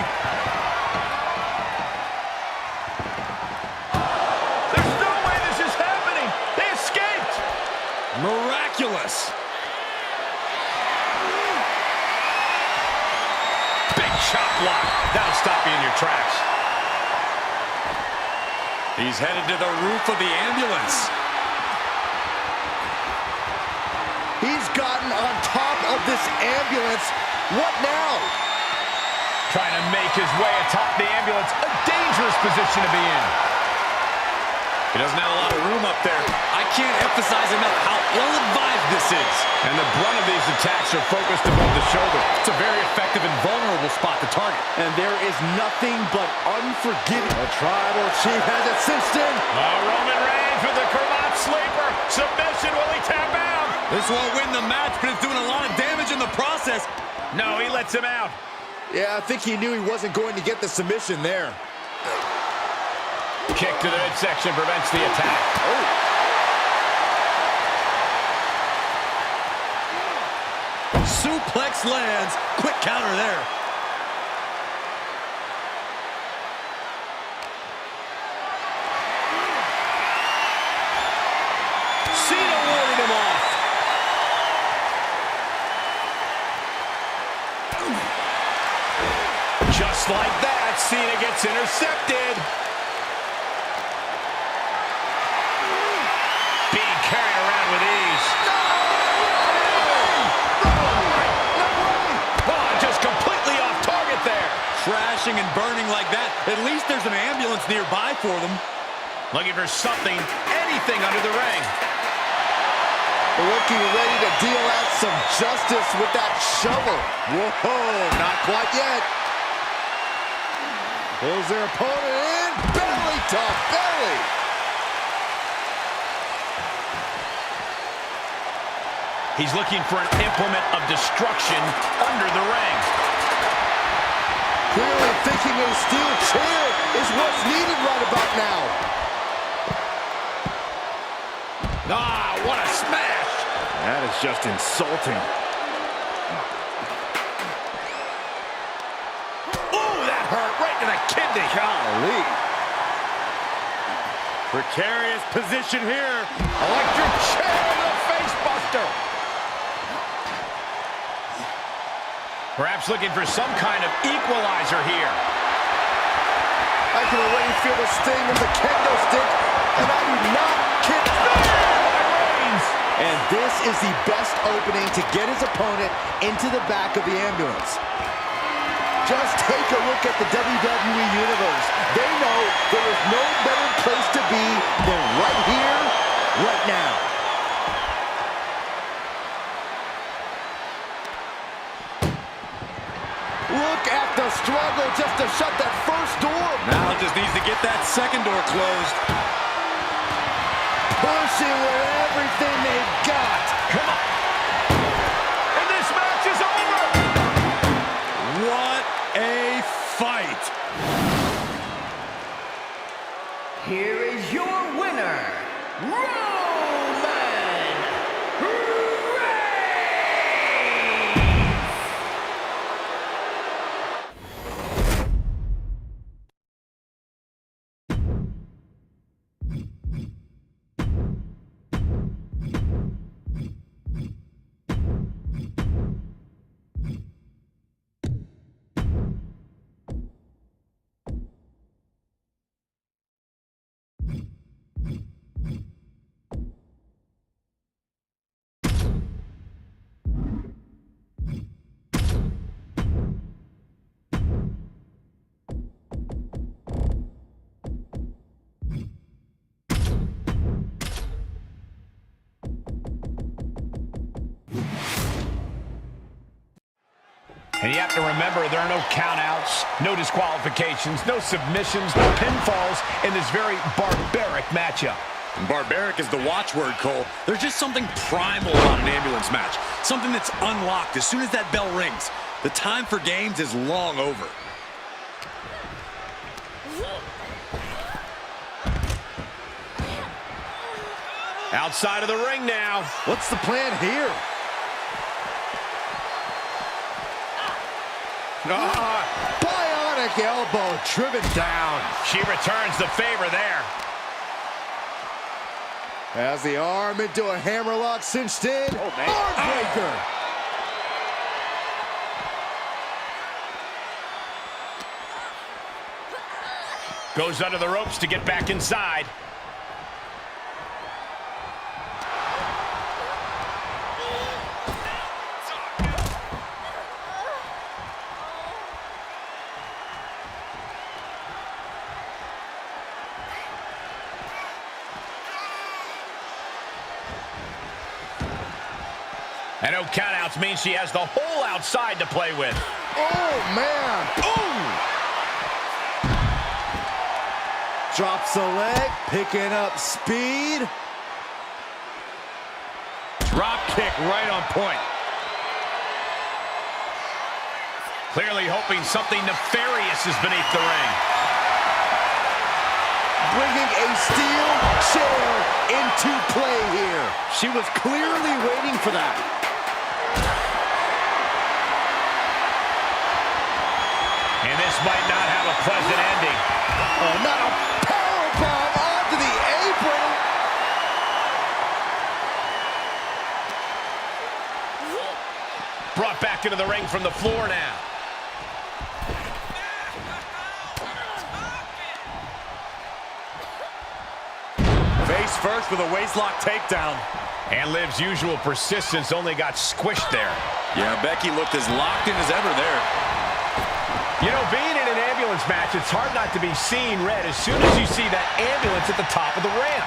There's no way this is happening. They escaped.
Miraculous.
Big chop block. That'll stop you in your tracks.
He's headed to the roof of the ambulance.
He's gotten on top of this ambulance. What now?
Trying to make his way atop the ambulance. A dangerous position to be in.
He doesn't have a lot of room up there. I can't emphasize enough how ill-advised this is.
And the brunt of these attacks are focused above the shoulder.
It's a very effective and vulnerable spot to target.
And there is nothing but unforgiving. The tribal chief has it cinched in.
Roman Reigns with the cravat sleeper. Submission, will he tap out?
This won't win the match, but it's doing a lot of damage in the process.
No, he lets him out.
Yeah, I think he knew he wasn't going to get the submission there.
Kick to the midsection prevents the attack.
Oh.
Suplex lands. Quick counter there. Cena warding him off.
Just like that, Cena gets intercepted. Being carried around with ease. Just completely off target there.
Crashing and burning like that. At least there's an ambulance nearby for them.
Looking for something, anything under the ring.
Looking ready to deal out some justice with that shovel. Whoa, not quite yet. Pulls their opponent in. Belly to belly.
He's looking for an implement of destruction under the ring.
Clearly thinking a steel chair is what's needed right about now.
Ah, what a smash!
That is just insulting.
Ooh, that hurt right to the kidney.
Golly.
Precarious position here.
Electric chair to the face buster. Perhaps looking for some kind of equalizer here.
I can already feel the sting of the kendo stick, and I do not kick. And this is the best opening to get his opponent into the back of the ambulance. Just take a look at the WWE Universe. They know there is no better place to be than right here, right now. Look at the struggle just to shut that first door.
Now just needs to get that second door closed.
Pushing with everything they've got.
Come on. And this match is over.
What a fight.
Here is your winner, Roman Reigns!
And you have to remember, there are no countouts, no disqualifications, no submissions, no pinfalls in this very barbaric matchup.
And barbaric is the watchword, Cole. There's just something primal about an ambulance match. Something that's unlocked as soon as that bell rings. The time for games is long over.
Outside of the ring now.
What's the plan here? Bionic elbow driven down.
She returns the favor there.
Has the arm into a hammerlock cinched in. Arm breaker.
Goes under the ropes to get back inside. And no countouts means she has the whole outside to play with.
Oh, man.
Ooh!
Drops the leg, picking up speed.
Drop kick right on point.
Clearly hoping something nefarious is beneath the ring.
Bringing a steel chair into play here. She was clearly waiting for that.
And this might not have a pleasant ending.
Oh, not a powerbomb onto the apron.
Brought back into the ring from the floor now.
Face first with a waistlock takedown.
And Liv's usual persistence only got squished there.
Yeah, Becky looked as locked in as ever there.
You know, being in an ambulance match, it's hard not to be seeing red as soon as you see that ambulance at the top of the ramp.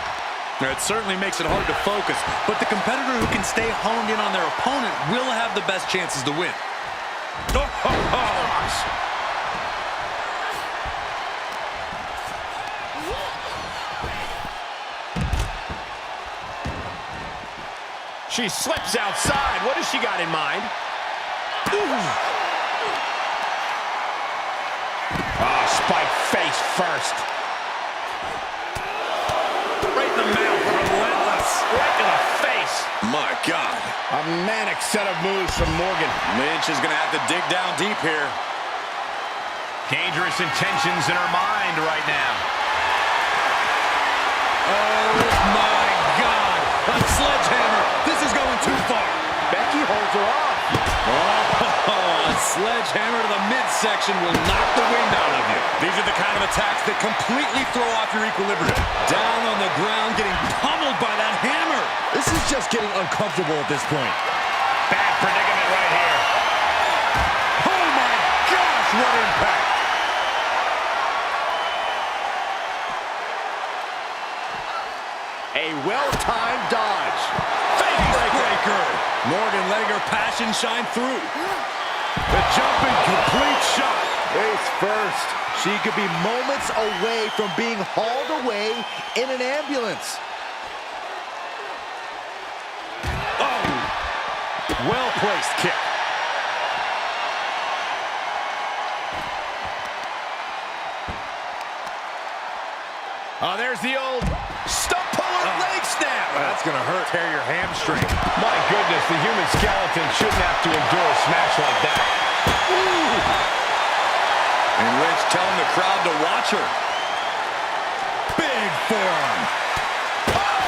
It certainly makes it hard to focus, but the competitor who can stay honed in on their opponent will have the best chances to win.
She slips outside. What has she got in mind? Oh, spike face first.
Right in the mouth, relentless.
Right to the face.
My God.
A manic set of moves from Morgan.
Lynch is going to have to dig down deep here.
Dangerous intentions in her mind right now.
Oh, my God. A sledgehammer. This is going too far.
Becky holds her off.
Oh, a sledgehammer to the midsection will knock the wind out of you. These are the kind of attacks that completely throw off your equilibrium. Down on the ground, getting pummeled by that hammer.
This is just getting uncomfortable at this point.
Bad predicament right here.
Oh, my gosh, what impact.
A well-timed dodge.
Face breaker. Morgan letting her passion shine through. The jumping complete shot.
Face first. She could be moments away from being hauled away in an ambulance.
Oh, well-placed kick.
Oh, there's the old stump puller leg snap.
That's going to hurt. Tear your hamstring.
My goodness, the human skeleton shouldn't have to endure a smash like that.
Ooh. And Lynch telling the crowd to watch her. Big forearm. Oh!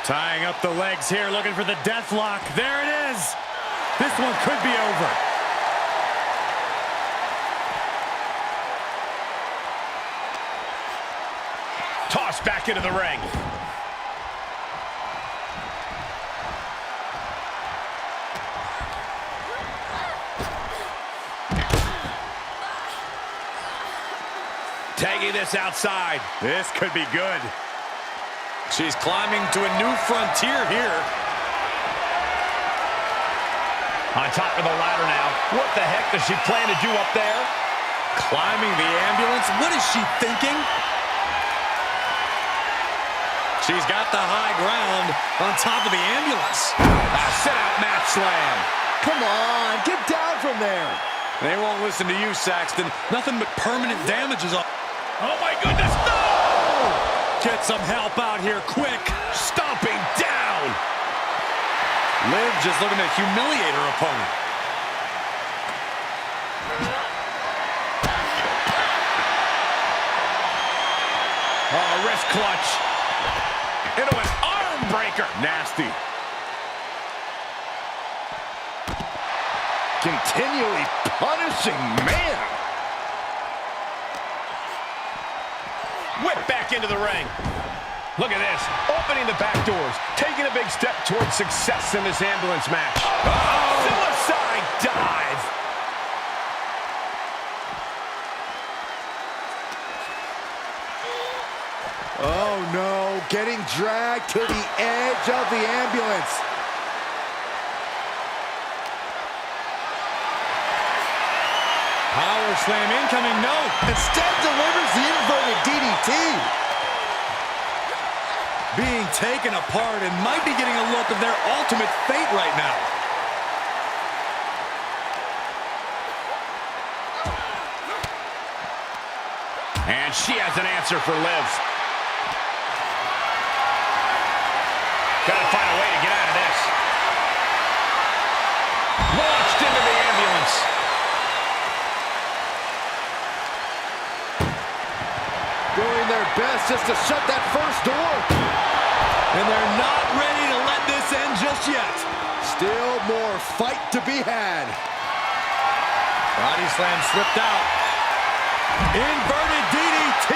Tying up the legs here, looking for the death lock. There it is. This one could be over.
Tossed back into the ring. Tagging this outside.
This could be good. She's climbing to a new frontier here.
On top of the ladder now. What the heck does she plan to do up there?
Climbing the ambulance? What is she thinking? She's got the high ground on top of the ambulance.
A sit-out mat slam.
Come on, get down from there.
They won't listen to you, Saxton. Nothing but permanent damages on.
Oh, my goodness, no!
Get some help out here, quick.
Stomping down.
Liv just looking to humiliate her opponent.
Oh, wrist clutch. Into an arm breaker.
Nasty.
Continually punishing, man.
Whip back into the ring. Look at this. Opening the back doors. Taking a big step towards success in this ambulance match. Uh-oh. Suicide dive.
Oh, no. Getting dragged to the edge of the ambulance.
Power slam incoming, no.
Instead delivers the inverted DDT.
Being taken apart and might be getting a look of their ultimate fate right now.
And she has an answer for Liv. Gotta find a way to get out of this. Launched into the ambulance.
Doing their best just to shut that first door.
And they're not ready to let this end just yet.
Still more fight to be had.
Body slam slipped out. Inverted DDT.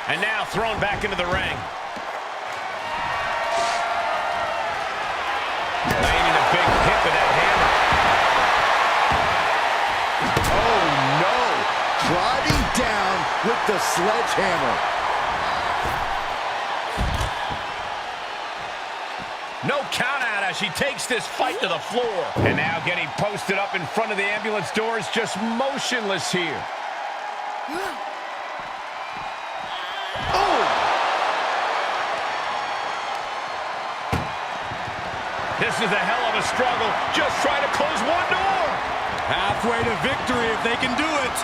And now thrown back into the ring. Landing a big hit with that hammer.
Oh, no. Driving down with the sledgehammer.
No count out as she takes this fight to the floor. And now getting posted up in front of the ambulance doors, just motionless here.
Oh!
This is a hell of a struggle. Just trying to close one door.
Halfway to victory if they can do it.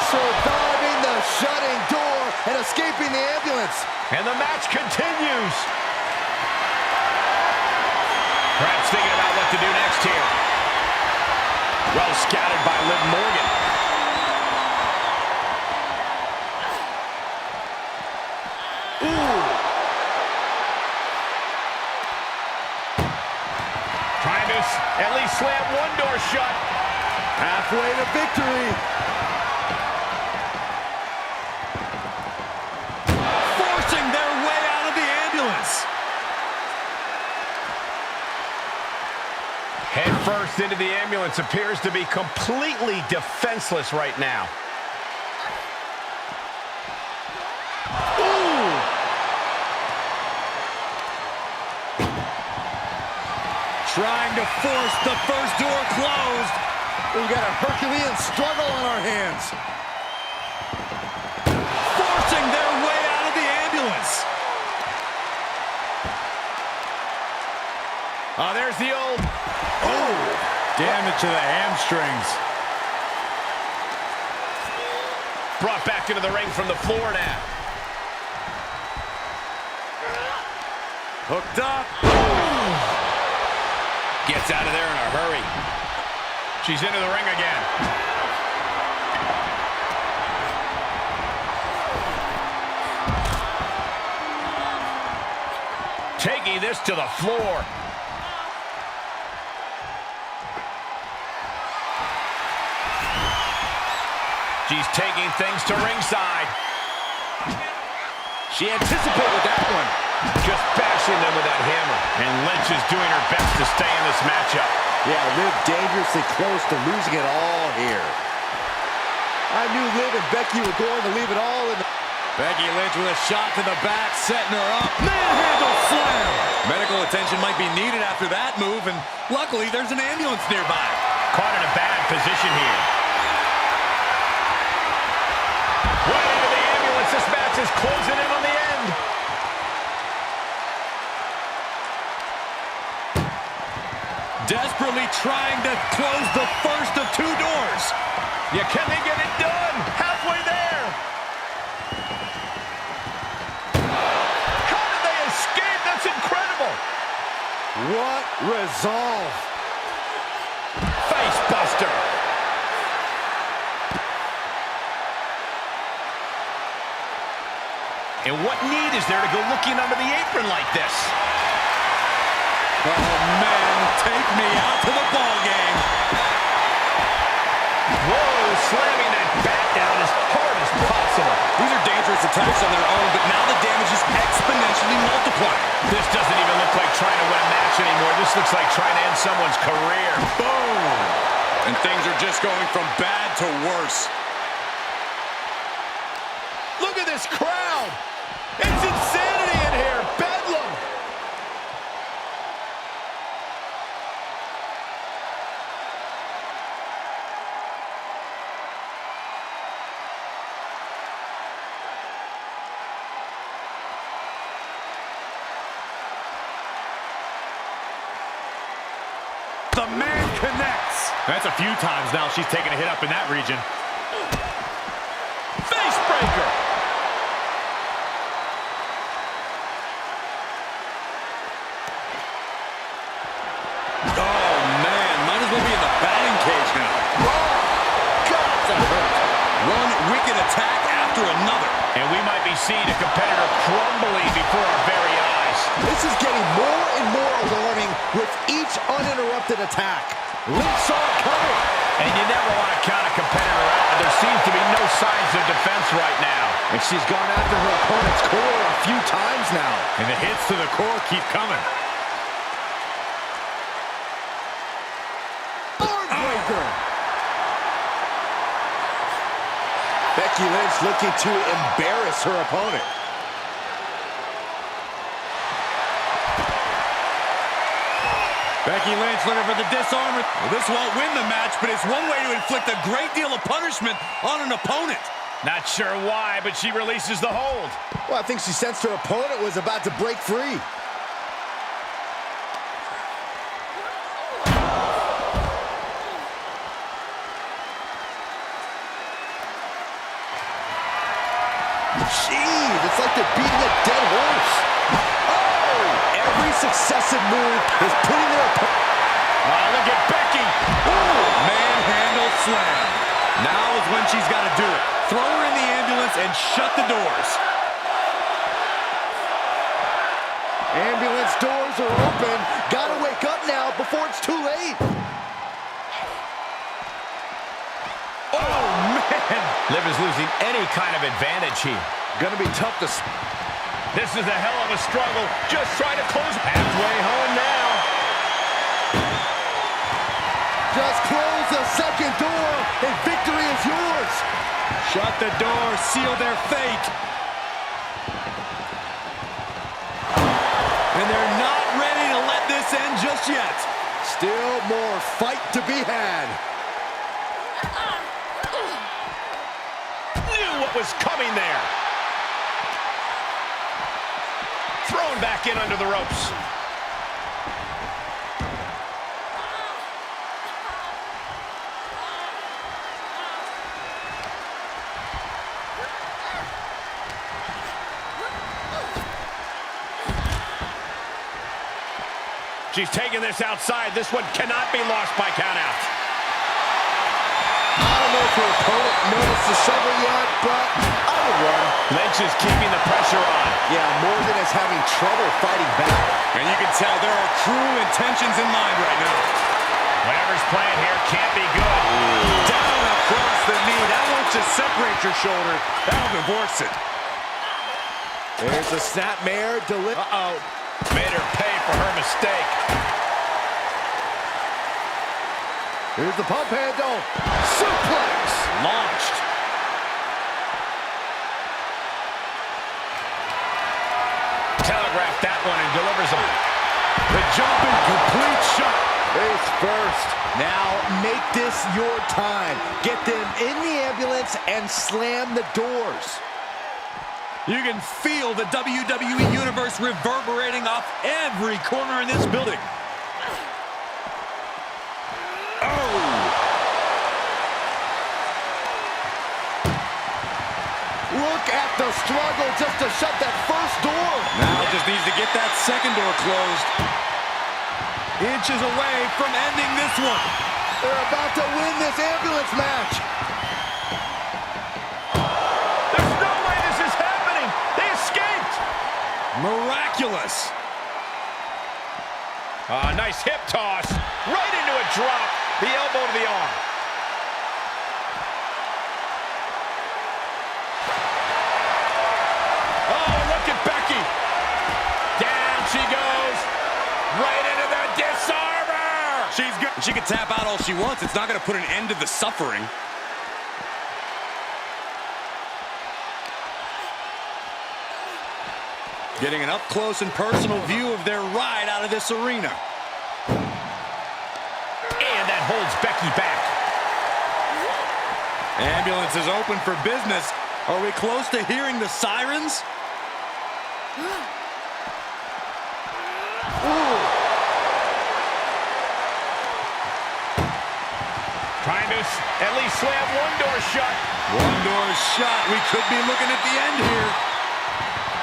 Surviving the shutting door and escaping the ambulance.
And the match continues. Perhaps thinking about what to do next here. Well scouted by Liv Morgan.
Ooh!
Trying to at least slam one door shut.
Halfway to victory.
Forcing their way out of the ambulance.
Head first into the ambulance, appears to be completely defenseless right now.
Ooh!
Trying to force the first door closed.
We've got a Herculean struggle on our hands.
Forcing their way out of the ambulance.
Oh, there's the old...
Oh! Damage to the hamstrings.
Brought back into the ring from the floor now.
Hooked up.
Gets out of there in a hurry. She's into the ring again. Taking this to the floor. She's taking things to ringside.
She anticipated that one.
Just bashing them with that hammer. And Lynch is doing her best to stay in this matchup.
Yeah, Liv dangerously close to losing it all here. I knew Liv and Becky were going to leave it all in the...
Becky Lynch with a shot to the back, setting her up. Manhandle slam! Medical attention might be needed after that move, and luckily there's an ambulance nearby.
Caught in a bad position here. Right into the ambulance. This match is closing in on the end.
Desperately trying to close the first of two doors.
Yeah, can they get it done? Halfway there. How did they escape? That's incredible.
What resolve.
Face buster. And what need is there to go looking under the apron like this?
Oh, man, take me out to the ball game.
Whoa, slamming that back down as hard as possible.
These are dangerous attacks on their own, but now the damage is exponentially multiplied.
This doesn't even look like trying to win a match anymore. This looks like trying to end someone's career.
Boom! And things are just going from bad to worse.
Look at this crowd. It's insanity in here. Bedlam.
The man connects. That's a few times now she's taken a hit up in that region.
Face breaker.
Oh, man, might as well be in the batting cage now. God, that hurt. One wicked attack after another.
And we might be seeing a competitor crumbling before our very eyes.
This is getting more and more alarming with each uninterrupted attack. Lynch saw it coming.
And you never want to count a competitor out, but there seems to be no signs of defense right now.
And she's gone after her opponent's core a few times now.
And the hits to the core keep coming.
Breaker. Becky Lynch looking to embarrass her opponent.
Becky Lynch looking for the disarm. Well, this won't win the match, but it's one way to inflict a great deal of punishment on an opponent.
Not sure why, but she releases the hold.
Well, I think she sensed her opponent was about to break free. Jeez, it's like they're beating a dead horse. Oh! Every successive move is putting their opponent.
Oh, look at Becky.
Ooh, manhandle slam. Now is when she's got to do it. Throw her in the ambulance and shut the doors.
Ambulance doors are open. Gotta wake up now before it's too late.
Oh, man. Liv is losing any kind of advantage here.
Gonna be tough to...
This is a hell of a struggle. Just trying to close halfway home now.
Just close the second door and victory is yours.
Shut the door, seal their fate. And they're not ready to let this end just yet.
Still more fight to be had.
Knew what was coming there. Thrown back in under the ropes. She's taking this outside. This one cannot be lost by countout.
I don't know if her opponent noticed the shovel yet, but I would run.
Lynch is keeping the pressure on.
Yeah, Morgan is having trouble fighting back.
And you can tell there are true intentions in mind right now.
Whatever's playing here can't be good.
Down across the knee. That won't just separate your shoulder. That'll divorce it.
There's a snapmare.
Uh-oh. Made her pay for her mistake.
Here's the pump handle. Suplex.
Launched.
Telegraphed that one and delivers them.
The jumping complete shot.
Face first. Now make this your time. Get them in the ambulance and slam the doors.
You can feel the WWE Universe reverberating off every corner in this building. Oh!
Look at the struggle just to shut that first door.
Now just needs to get that second door closed. Inches away from ending this one.
They're about to win this ambulance match.
There's no way this is happening. They escaped.
Miraculous.
Nice hip toss. Right into a drop. The elbow to the arm. Oh, look at Becky. Down she goes. Right into the disarmer.
She's good. She can tap out all she wants. It's not going to put an end to the suffering. Getting an up-close and personal view of their ride out of this arena.
And that holds Becky back.
Ambulance is open for business. Are we close to hearing the sirens?
Trying to at least slam one door shut.
One door shut. We could be looking at the end here.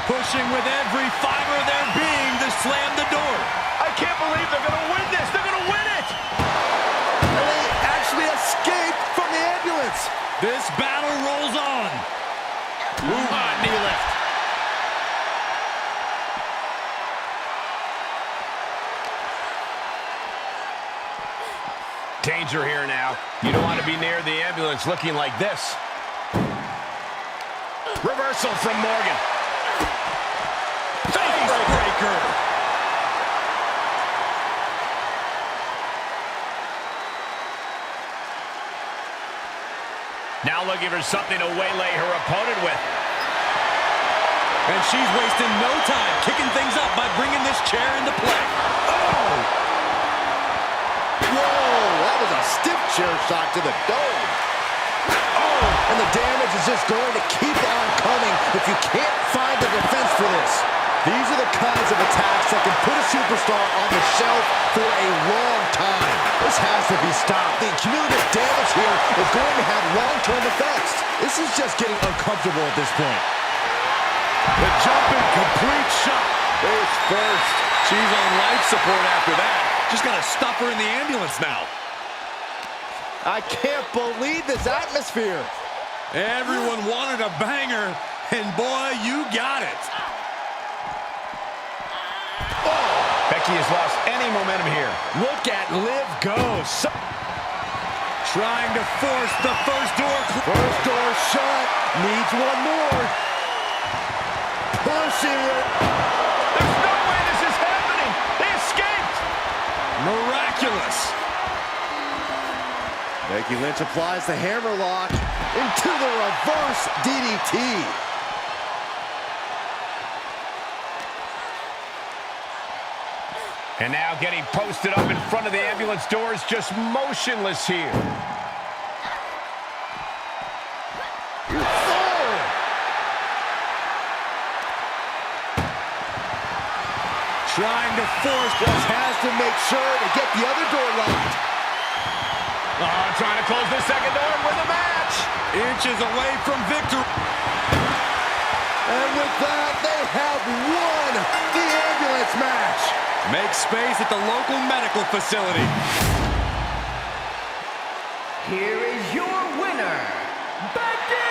Pushing with every fiber of their being to slam the door.
I can't believe they're going to win this. They're going to win it.
They actually escaped from the ambulance.
This battle rolls on.
Knee lift. Danger here now. You don't want to be near the ambulance looking like this. Reversal from Morgan.
Facebreaker.
Now looking for something to waylay her opponent with.
And she's wasting no time kicking things up by bringing this chair into play. Oh!
Whoa, that was a stiff chair shot to the dome. Oh, and the damage is just going to keep on coming if you can't find the defense for this. These are the kinds of attacks that can put a superstar on the shelf for a long time. This has to be stopped. The cumulative damage here is going to have long-term effects. This is just getting uncomfortable at this point.
The jumping complete shot.
Face first.
She's on life support after that. Just got to stuff her in the ambulance now.
I can't believe this atmosphere.
Everyone wanted a banger, and boy, you got it.
Becky has lost any momentum here.
Look at Liv go. Trying to force the first door.
First door shut. Needs one more. Pushing it.
There's no way this is happening. They escaped.
Miraculous.
Becky Lynch applies the hammerlock into the reverse DDT.
And now getting posted up in front of the ambulance doors, just motionless here.
Trying to force, just has to make sure to get the other door locked.
Trying to close the second door and win the match.
Inches away from victory.
And with that, they have won the ambulance match.
Make space at the local medical facility.
Here is your winner, Becky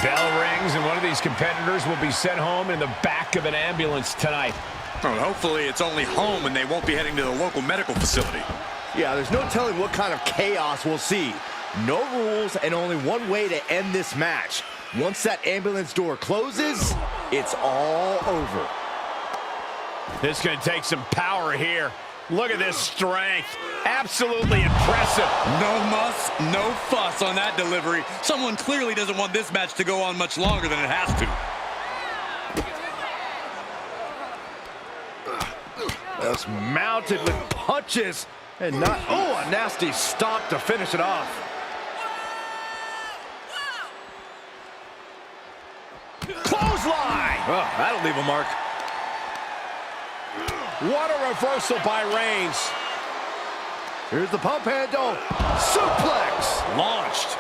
Bell rings, and one of these competitors will be sent home in the back of an ambulance tonight.
Well, hopefully it's only home and they won't be heading to the local medical facility.
Yeah, there's no telling what kind of chaos we'll see. No rules and only one way to end this match. Once that ambulance door closes, it's all over.
This is going to take some power here. Look at this strength. Absolutely impressive.
No muss, no fuss on that delivery. Someone clearly doesn't want this match to go on much longer than it has to.
Just mounted with punches and not, oh, a nasty stop to finish it off.
Clothesline!
Oh, that'll leave a mark.
What a reversal by Reigns.
Here's the pump handle. Suplex.
Launched.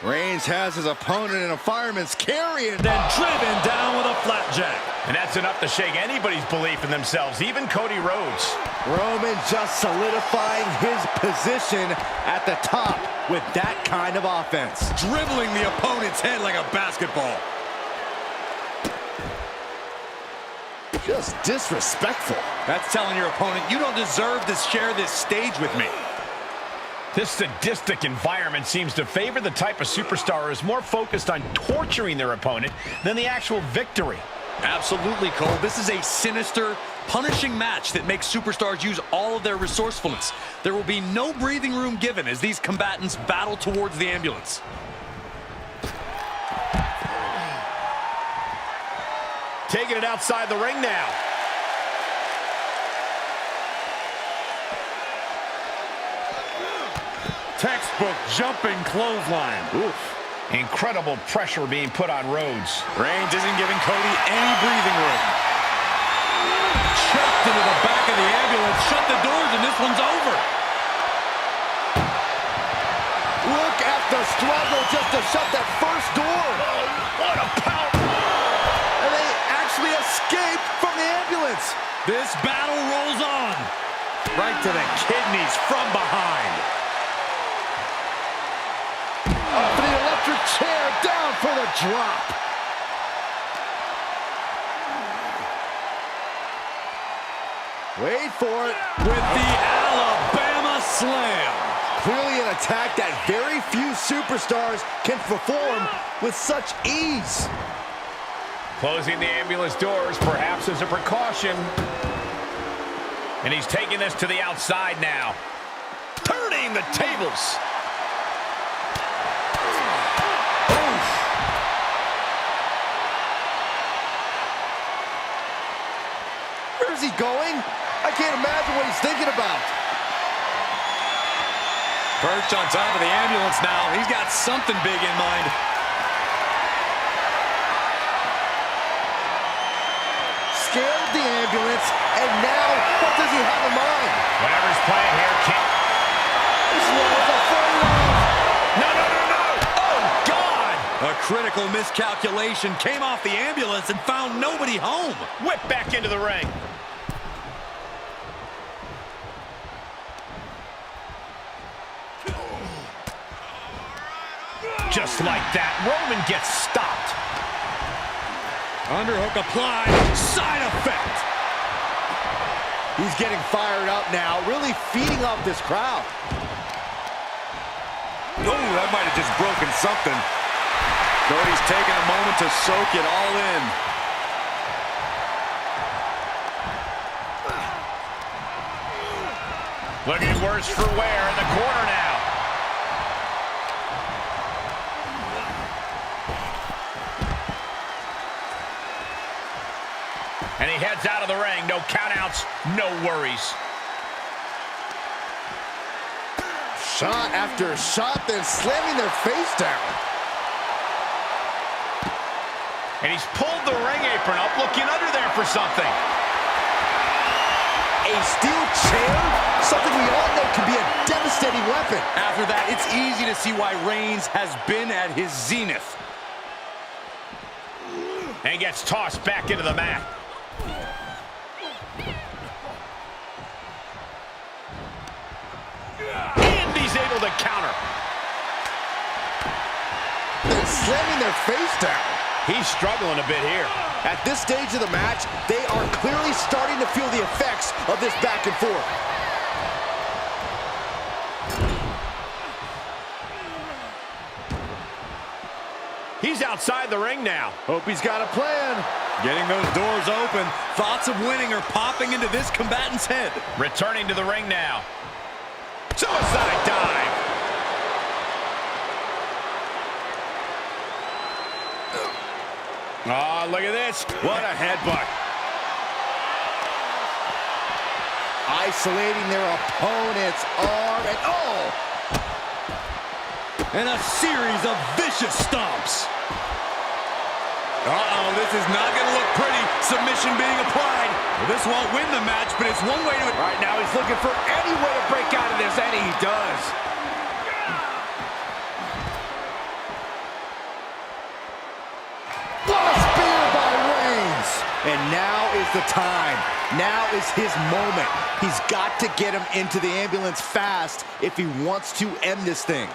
Reigns has his opponent in a fireman's carry and
Then driven down with a flapjack.
And that's enough to shake anybody's belief in themselves, even Cody Rhodes.
Roman just solidifying his position at the top with that kind of offense.
Dribbling the opponent's head like a basketball.
Just disrespectful.
That's telling your opponent, you don't deserve to share this stage with me.
This sadistic environment seems to favor the type of superstar who is more focused on torturing their opponent than the actual victory.
Absolutely, Cole. This is a sinister, punishing match that makes superstars use all of their resourcefulness. There will be no breathing room given as these combatants battle towards the ambulance.
Taking it outside the ring now.
Textbook jumping clothesline.
Oof.
Incredible pressure being put on Rhodes.
Reigns isn't giving Cody any breathing room. Checked into the back of the ambulance, shut the doors, and this one's over.
Look at the struggle just to shut that first door.
What a power!
And they actually escaped from the ambulance.
This battle rolls on. Right to the kidneys from behind.
Up for the electric chair, down for the drop. Wait for it.
With the Alabama Slam.
Clearly an attack that very few superstars can perform with such ease.
Closing the ambulance doors, perhaps as a precaution. And he's taking this to the outside now. Turning the tables.
Where's he going? I can't imagine what he's thinking about.
Perched on top of the ambulance now. He's got something big in mind.
Scaled the ambulance, and now what does he have in mind?
Whatever's playing here can't.
This one is a full move.
No, no, no, no! Oh, God!
A critical miscalculation came off the ambulance and found nobody home.
Whip back into the ring. Just like that, Roman gets stopped.
Underhook applied. Side effect.
He's getting fired up now, really feeding off this crowd.
Oh, that might have just broken something. Cody's taking a moment to soak it all in.
Looking worse for wear in the corner now. And he heads out of the ring. No countouts, no worries.
Shot after shot, then slamming their face down.
And he's pulled the ring apron up, looking under there for something.
A steel chair? Something we all know can be a devastating weapon.
After that, it's easy to see why Reigns has been at his zenith.
And he gets tossed back into the mat. And he's to counter.
They're slamming their face down.
He's struggling a bit here.
At this stage of the match, they are clearly starting to feel the effects of this back and forth.
He's outside the ring now.
Hope he's got a plan.
Getting those doors open. Thoughts of winning are popping into this combatant's head.
Returning to the ring now. Suicide dive. Oh, look at this. What a headbutt.
Isolating their opponent's arm and
And a series of vicious stomps. Uh-oh, this is not going to look pretty. Submission being applied. Well, this won't win the match, but it's one way to...
Right now he's looking for any way to break out of this, and he does. What a spear by Reigns. And now is the time. Now is his moment. He's got to get him into the ambulance fast if he wants to end this thing.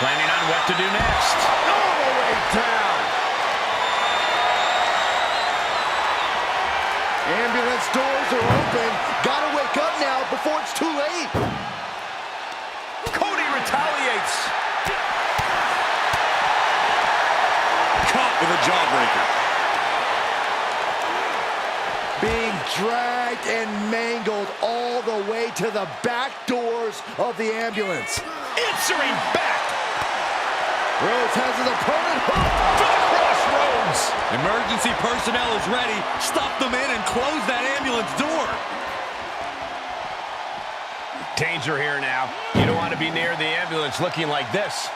Planning on what to do next.
All the way down. Ambulance doors are open. Gotta wake up now before it's too late.
Cody retaliates.
Caught with a jawbreaker.
Being dragged and mangled all the way to the back doors of the ambulance.
Answering back.
Rhodes has his opponent hooked.
To the crossroads.
Emergency personnel is ready. Stop them in and close that ambulance door.
Danger here now. You don't want to be near the ambulance looking like this.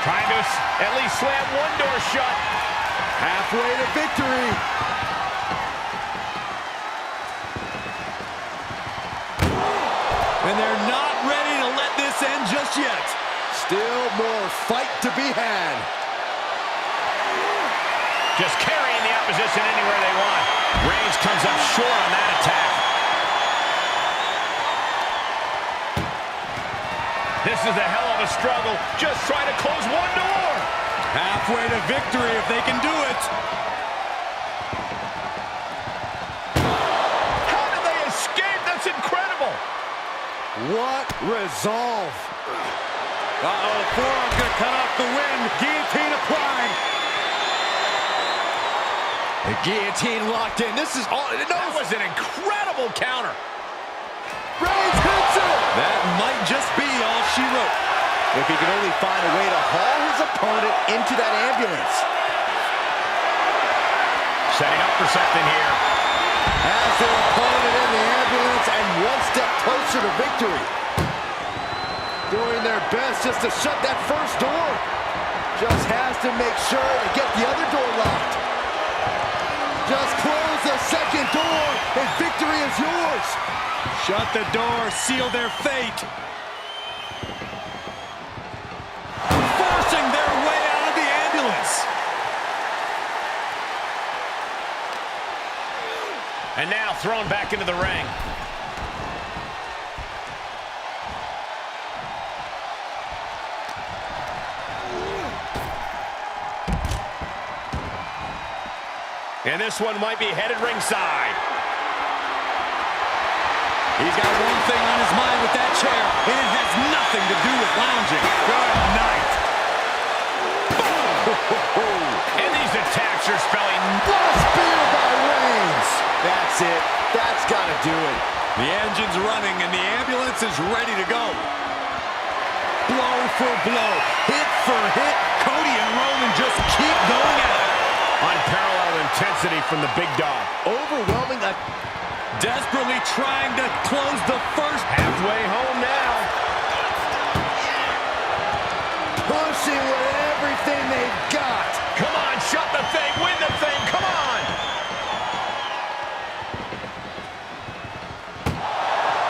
Trying to at least slam one door shut.
Halfway to victory.
And they're not ready to let this end just yet.
Still more fight to be had.
Just carrying the opposition anywhere they want. Reigns comes up short on that attack. This is a hell of a struggle. Just trying to close one door.
Halfway to victory if they can do it.
How did they escape? That's incredible.
What resolve.
Uh-oh, forearm's gonna cut off the wind. Guillotine applied.
The guillotine locked in. This is all.
That was an incredible counter.
Reigns hits it.
That might just be all she wrote.
If he can only find a way to haul his opponent into that ambulance.
Setting up for something here.
Has their opponent in the ambulance and one step closer to victory. Doing their best just to shut that first door. Just has to make sure to get the other door locked. Just close the second door and victory is yours.
Shut the door, seal their fate. Forcing their way out of the ambulance.
And now thrown back into the ring. And this one might be headed ringside.
He's got one thing on his mind with that chair, and it has nothing to do with lounging. Good night.
And these attacks are spelling...
What a spear by Reigns. That's it. That's got to do it.
The engine's running, and the ambulance is ready to go. Blow for blow, hit for hit, Cody and Roman just keep going at it.
Unparalleled intensity from the big dog.
Overwhelming.
Desperately trying to close the first.
Halfway home now.
Pushing with everything they've got.
Come on, shut the thing, win the thing, come on!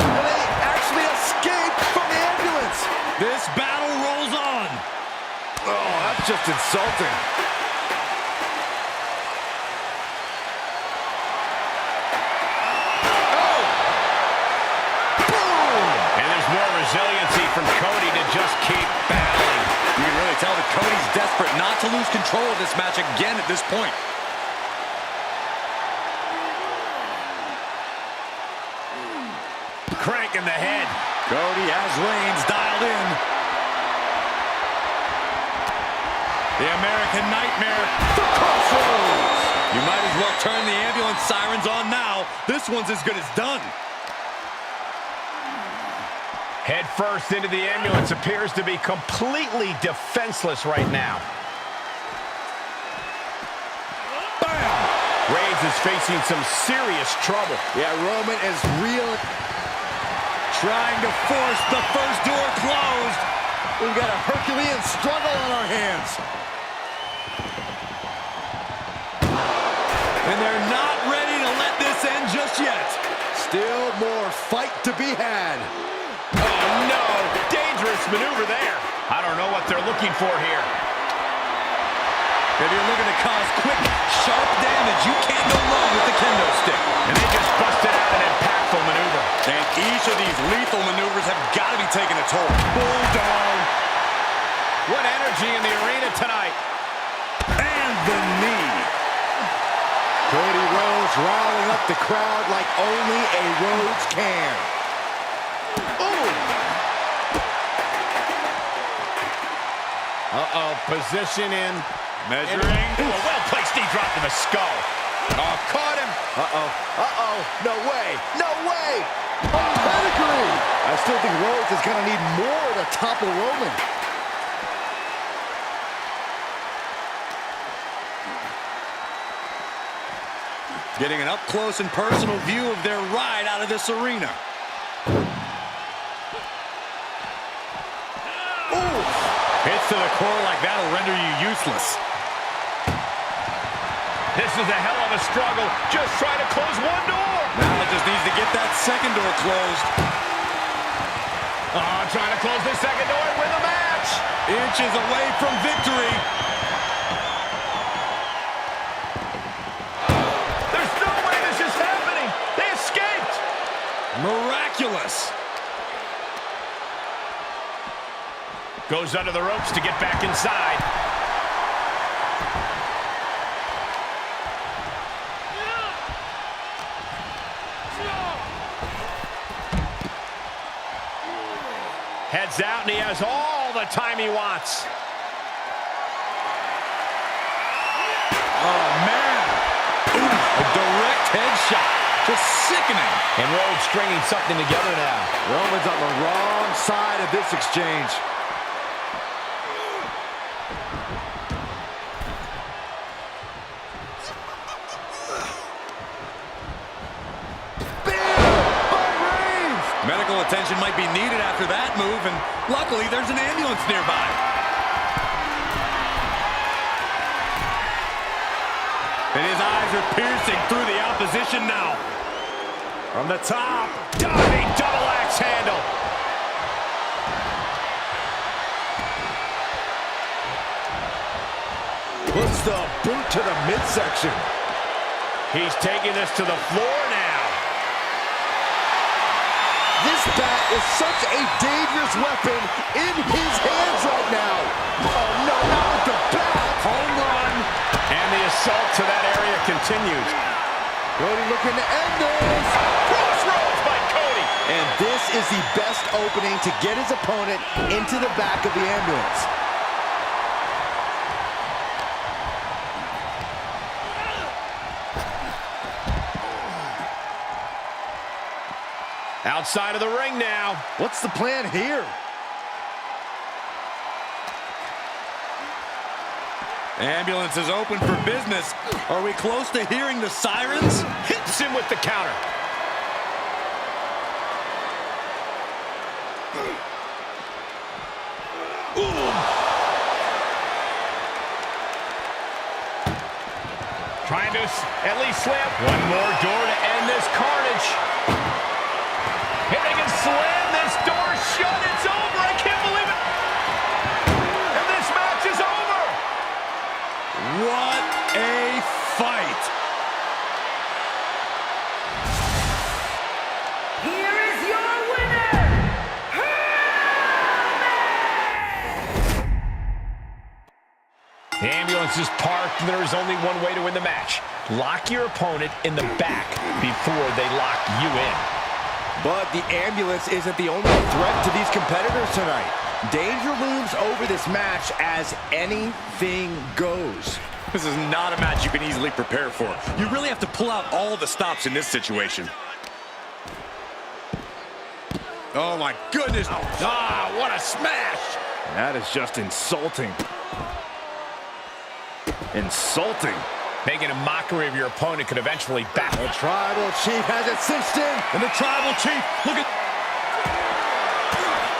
And they actually escaped from the ambulance.
This battle rolls on.
just insulting.
Resiliency from Cody to just keep battling.
You can really tell that Cody's desperate not to lose control of this match again at this point.
Crank in the head.
Cody has Reigns dialed in. The American Nightmare, the Crossroads. You might as well turn the ambulance sirens on now. This one's as good as done.
Head first into the ambulance, appears to be completely defenseless right now.
Bam!
Reigns is facing some serious trouble.
Yeah, Roman is real.
Trying to force the first door closed.
We've got a Herculean struggle on our hands.
And they're not ready to let this end just yet.
Still more fight to be had.
Oh, no. Dangerous maneuver there. I don't know what they're looking for here.
If you're looking to cause quick, sharp damage, you can't go wrong with the kendo stick.
And they just busted out an impactful maneuver.
And each of these lethal maneuvers have got to be taking a toll. Bulldog.
What energy in the arena tonight.
And the knee.
Cody Rhodes riling up the crowd like only a Rhodes can.
Uh-oh, position in.
Measuring.
Ooh, a well-placed knee drop to the skull.
Oh, caught him.
No way. No way. A pedigree. I still think Rhodes is going to need more to topple Roman.
Getting an up-close and personal view of their ride out of this arena. Hits to the core like that will render you useless.
This is a hell of a struggle. Just trying to close one door.
Now it just needs to get that second door closed.
Trying to close the second door and win the match.
Inches away from victory.
There's no way this is happening. They escaped.
Miraculous.
Goes under the ropes to get back inside. Heads out, and he has all the time he wants.
Oh, man. Ooh, a direct headshot. Just sickening.
And Rhodes stringing something together now.
Roman's on the wrong side of this exchange.
Medical attention might be needed after that move, and luckily there's an ambulance nearby. And his eyes are piercing through the opposition now. From the top.
Diving double axe handle.
Puts the boot to the midsection.
He's taking this to the floor now.
This bat is such a dangerous weapon in his hands right now. Oh, no, not with the bat.
Home run.
And the assault to that area continues.
Cody looking to end this.
Crossroads by Cody.
And this is the best opening to get his opponent into the back of the ambulance.
Outside of the ring now.
What's the plan here?
Ambulance is open for business. Are we close to hearing the sirens?
Hits him with the counter. Trying to at least slam. One more door to end this carnage. If they can slam this door shut, it's over. I can't believe it. And this match is over.
fight.
Here is your winner,
The ambulance is parked, and there is only one way to win the match. Lock your opponent in the back before they lock you in.
But the ambulance isn't the only threat to these competitors tonight. Danger looms over this match as anything goes.
This is not a match you can easily prepare for. You really have to pull out all the stops in this situation. Oh my goodness. Ah, what a smash.
That is just insulting. Insulting.
Making a mockery of your opponent could eventually back.
The Tribal Chief has it cinched in.
And the Tribal Chief, look at...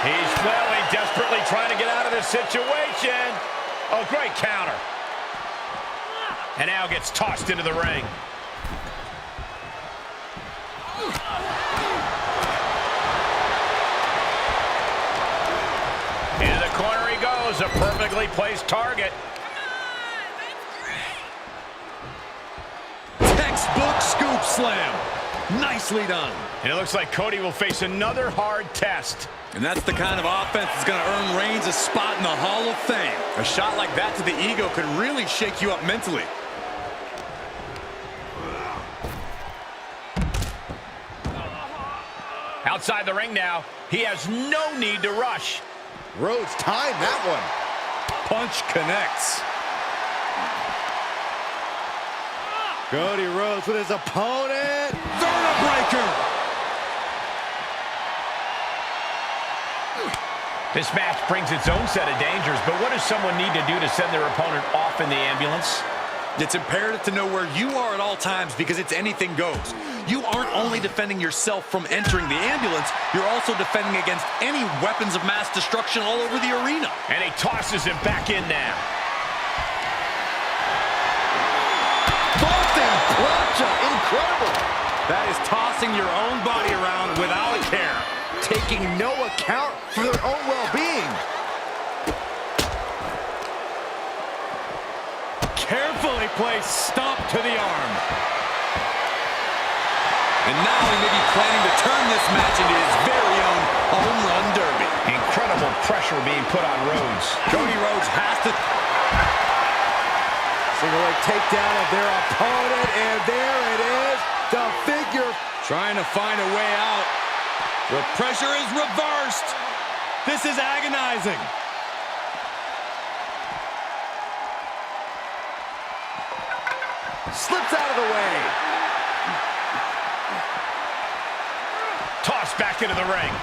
He's flailing, desperately trying to get out of this situation. Oh, great counter. And now gets tossed into the ring. Into the corner he goes, a perfectly placed target.
Textbook scoop slam. Nicely done.
And it looks like Cody will face another hard test.
And that's the kind of offense that's going to earn Reigns a spot in the Hall of Fame. A shot like that to the ego could really shake you up mentally.
Outside the ring now, he has no need to rush.
Rhodes timed that one.
Punch connects.
Cody Rhodes with his opponent.
Vertebreaker.
This match brings its own set of dangers, but what does someone need to do to send their opponent off in the ambulance?
It's imperative to know where you are at all times because it's anything goes. You aren't only defending yourself from entering the ambulance, you're also defending against any weapons of mass destruction all over the arena.
And he tosses him back in now.
Vaulting plancha, incredible.
That is tossing your own body around without a care.
Taking no account for their own well-being.
Carefully placed stomp to the arm. And now he may be planning to turn this match into his very own home run derby.
Incredible pressure being put on Rhodes.
Cody Rhodes has to...
Single leg takedown of their opponent, and there it is, the figure.
Trying to find a way out. The pressure is reversed. This is agonizing.
Slips out of the way.
Tossed back into the ring.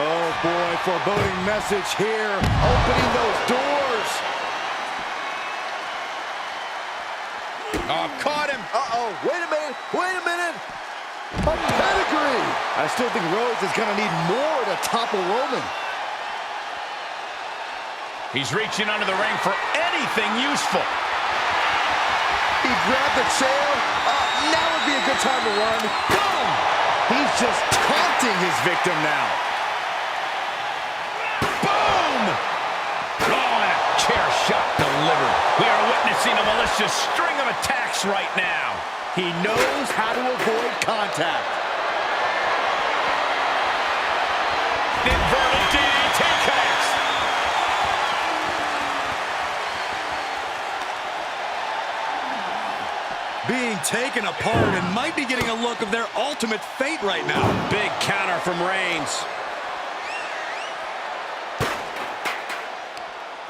Oh boy, foreboding message here. Opening those doors.
Oh, caught him.
Uh-oh, wait a minute, wait a minute. A pedigree. I still think Rhodes is gonna need more to topple Roman.
He's reaching under the ring for anything useful.
He grabbed the chair. Now would be a good time to run. Boom! He's just taunting his victim now.
Boom! Oh, and a chair shot delivered. We are witnessing a malicious string of attacks right now.
He knows how to avoid contact.
Inverted DDT connects.
Being taken apart and might be getting a look of their ultimate fate right now. Big counter from Reigns.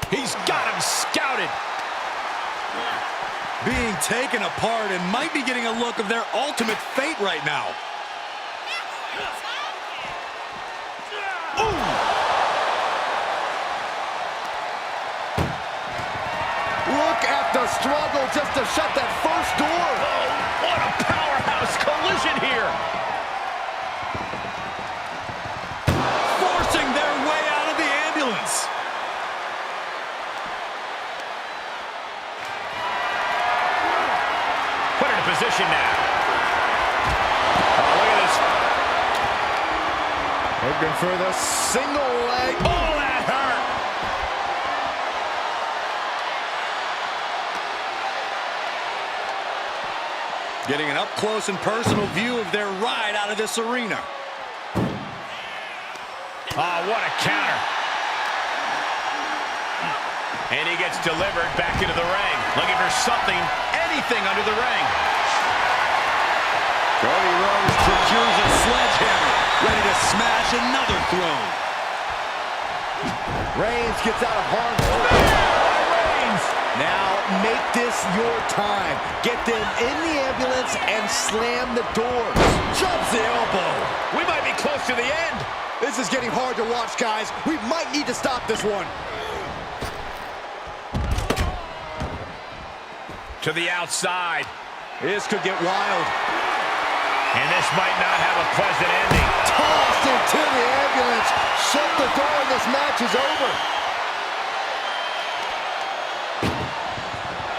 He's got him scouted.
Being taken apart and might be getting a look of their ultimate fate right now.
Ooh. Look at the struggle just to shut that first door.
Oh, what a powerhouse collision here.
Forcing their way out of the ambulance.
Put it in position now. Oh, look at this.
Looking for the single leg.
Oh, that hurt.
Getting an up-close and personal view of their ride out of this arena.
Oh, what a counter. And he gets delivered back into the ring. Looking for something, anything under the ring.
Cody Rhodes procures a sledgehammer, ready to smash another throne.
Reigns gets out of harm's way. Now make this your time. Get them in the ambulance and slam the doors.
Jumps the elbow.
We might be close to the end.
This is getting hard to watch, guys. We might need to stop this one.
To the outside.
This could get wild.
And this might not have a pleasant ending.
Tossed into the ambulance. Shut the door and this match is over.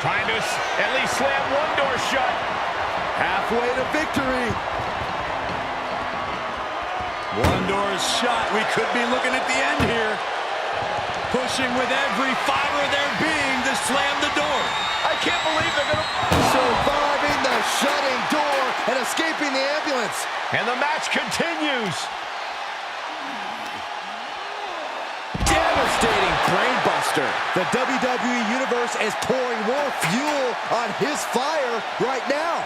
Trying to at least slam one door shut.
Halfway to victory.
One door is shut. We could be looking at the end here. Pushing with every fiber of their being to slam the door.
I can't believe they're going to...
Surviving the shutting door and escaping the ambulance.
And the match continues.
Devastating brainbuster. The WWE Universe is pouring more fuel on his fire right now.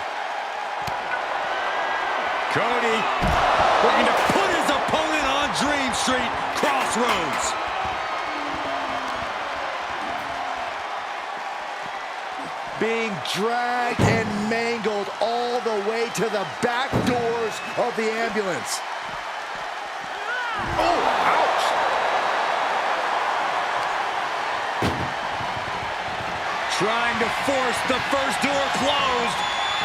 Cody looking to put his opponent on Dream Street Crossroads.
Being dragged and mangled all the way to the back doors of the ambulance. Oh, ouch!
Trying to force the first door closed.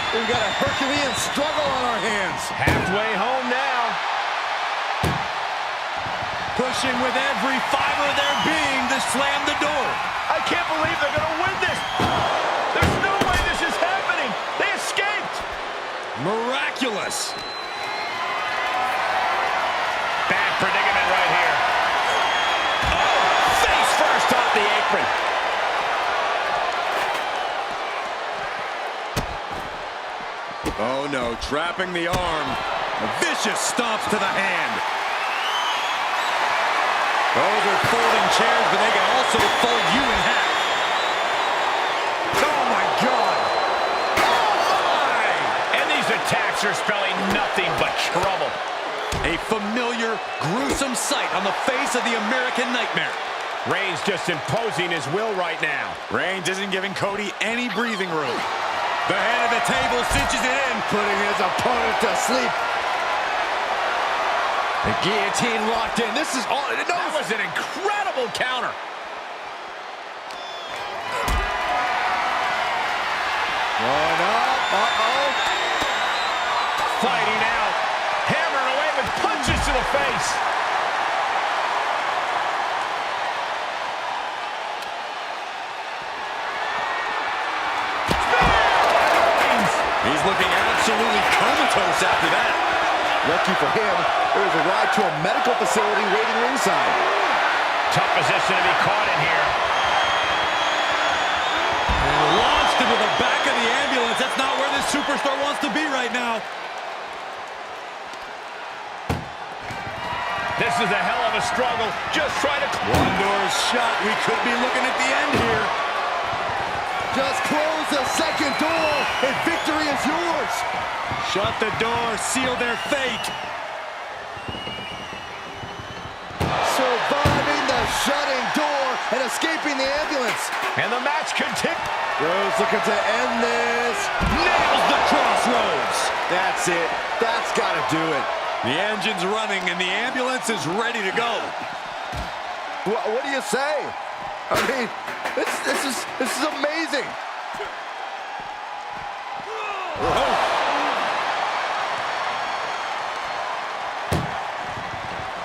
We've got a Herculean struggle on our hands.
Halfway home now.
Pushing with every fiber of their being to slam the door.
I can't believe they're going to win this. There's no way this is happening. They escaped.
Miraculous.
Bad predicament right here. Oh, face first off the apron.
Oh no, trapping the arm. Vicious stomps to the hand. Those are folding chairs, but they can also fold you in half. Oh my God. Oh my!
And these attacks are spelling nothing but trouble.
A familiar, gruesome sight on the face of the American Nightmare.
Reigns just imposing his will right now.
Reigns isn't giving Cody any breathing room. The head of the table cinches it in,
Putting his opponent to sleep. The guillotine locked in. This is all. No,
That was an incredible counter.
one up. Uh-oh.
Fighting out. Hammering away with punches to the face.
He's looking absolutely comatose after that.
Lucky for him, there was a ride to a medical facility waiting ringside.
Tough position to be caught in here.
And launched into the back of the ambulance. That's not where this superstar wants to be right now.
This is a hell of a struggle. Just trying to...
One door is shut. We could be looking at the end here.
Just close the second door, and victory is yours.
Shut the door. Seal their fate.
Surviving the shutting door and escaping the ambulance.
And the match continues.
Rose looking to end this.
Nails the crossroads.
That's it. That's got to do it.
The engine's running and the ambulance is ready to go.
What do you say? I mean, this is amazing.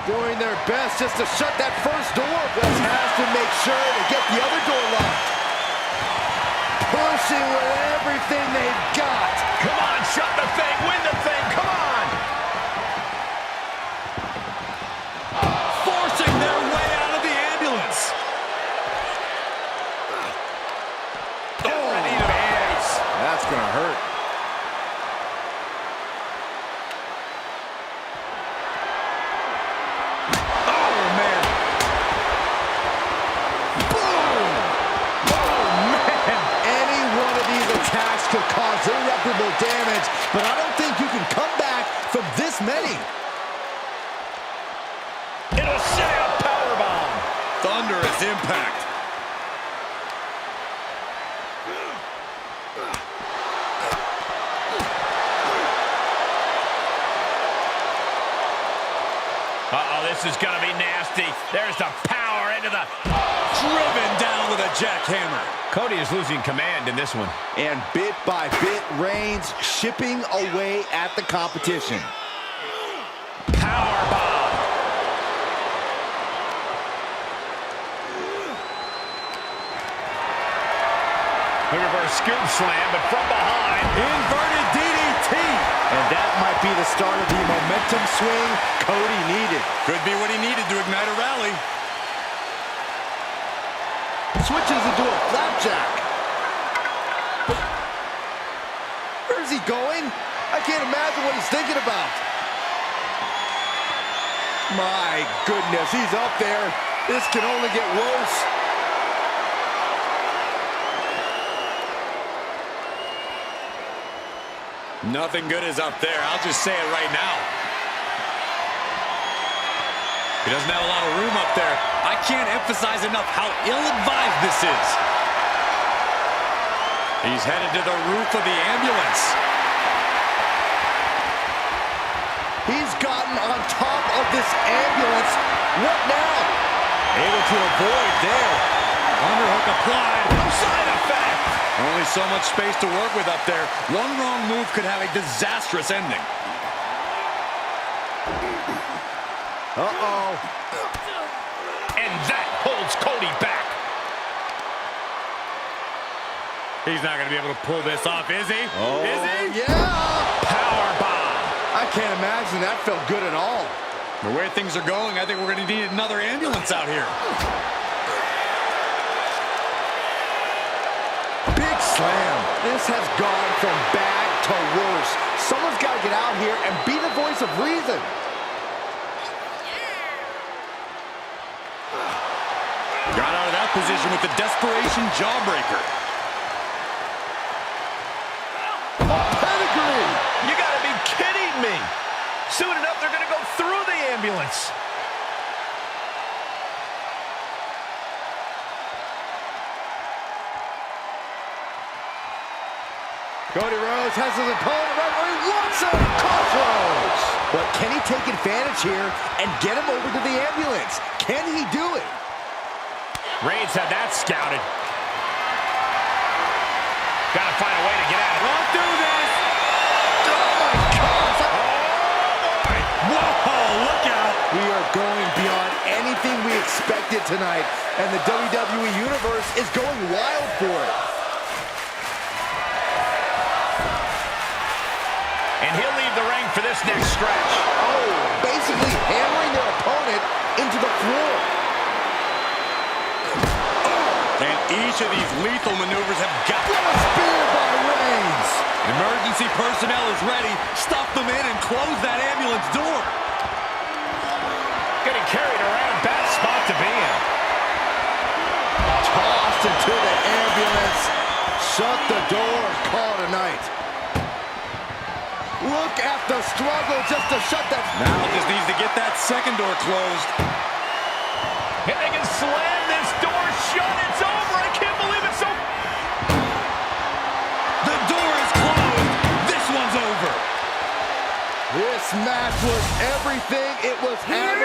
Doing their best just to shut that first door. West has to make sure to get the other door locked. Pushing with everything they've got.
Come on, shut the thing, win the thing, come on!
Forcing their way out of the ambulance.
Ready to face.
That's gonna hurt. could cause irreparable damage, but I don't think you can come back from this many.
It'll set a powerbomb.
Thunderous impact.
Uh-oh, this is going to be nasty. There's the power into the...
Driven down with a jackhammer.
Cody is losing command in this one.
And bit by bit, Reigns chipping away at the competition.
Powerbomb. Looking for a scoop slam, but from behind.
Inverted DDT.
And that might be the start of the momentum swing Cody needed.
Could be what he needed to ignite a rally.
Switches into a flapjack. Where's he going? I can't imagine what he's thinking about. My goodness, he's up there. This can only get worse.
Nothing good is up there. I'll just say it right now. He doesn't have a lot of room up there. I can't emphasize enough how ill-advised this is. He's headed to the roof of the ambulance.
He's gotten on top of this ambulance. What now?
Able to avoid there. Underhook applied.
Side effect.
Only so much space to work with up there. One wrong move could have a disastrous ending.
Uh-oh.
And that holds Cody back.
He's not going to be able to pull this off, is he?
Oh,
is he?
yeah.
Powerbomb.
I can't imagine that felt good at all.
The way things are going, I think we're going to need another ambulance out here.
Big slam. This has gone from bad to worse. Someone's got to get out here and be the voice of reason.
Got out of that position with the desperation jawbreaker.
A pedigree.
You gotta be kidding me. Soon enough, they're gonna go through the ambulance.
Cody Rhodes has his opponent right where he wants him. Crossroads. But can he take advantage here and get him over to the ambulance? Can he do it?
Reigns had that scouted. Gotta find a way to get out of it.
Don't do this!
Oh, my God.
Whoa, look out!
We are going beyond anything we expected tonight, and the WWE Universe is going wild for it.
And he'll leave the ring for this next stretch.
Oh, basically hammering their opponent into the floor.
And each of these lethal maneuvers have got...
What a spear by Reigns!
Emergency personnel is ready. Stuff them in and close that ambulance door.
Getting carried around, bad spot to be in.
Tossed into the ambulance. Shut the door and call it a night. Look at the struggle just to shut that.
Now just needs to get that second door closed.
And they can slam this door shut. It's over. I can't believe it's so...
The door is closed. This one's over.
This match was everything it was ever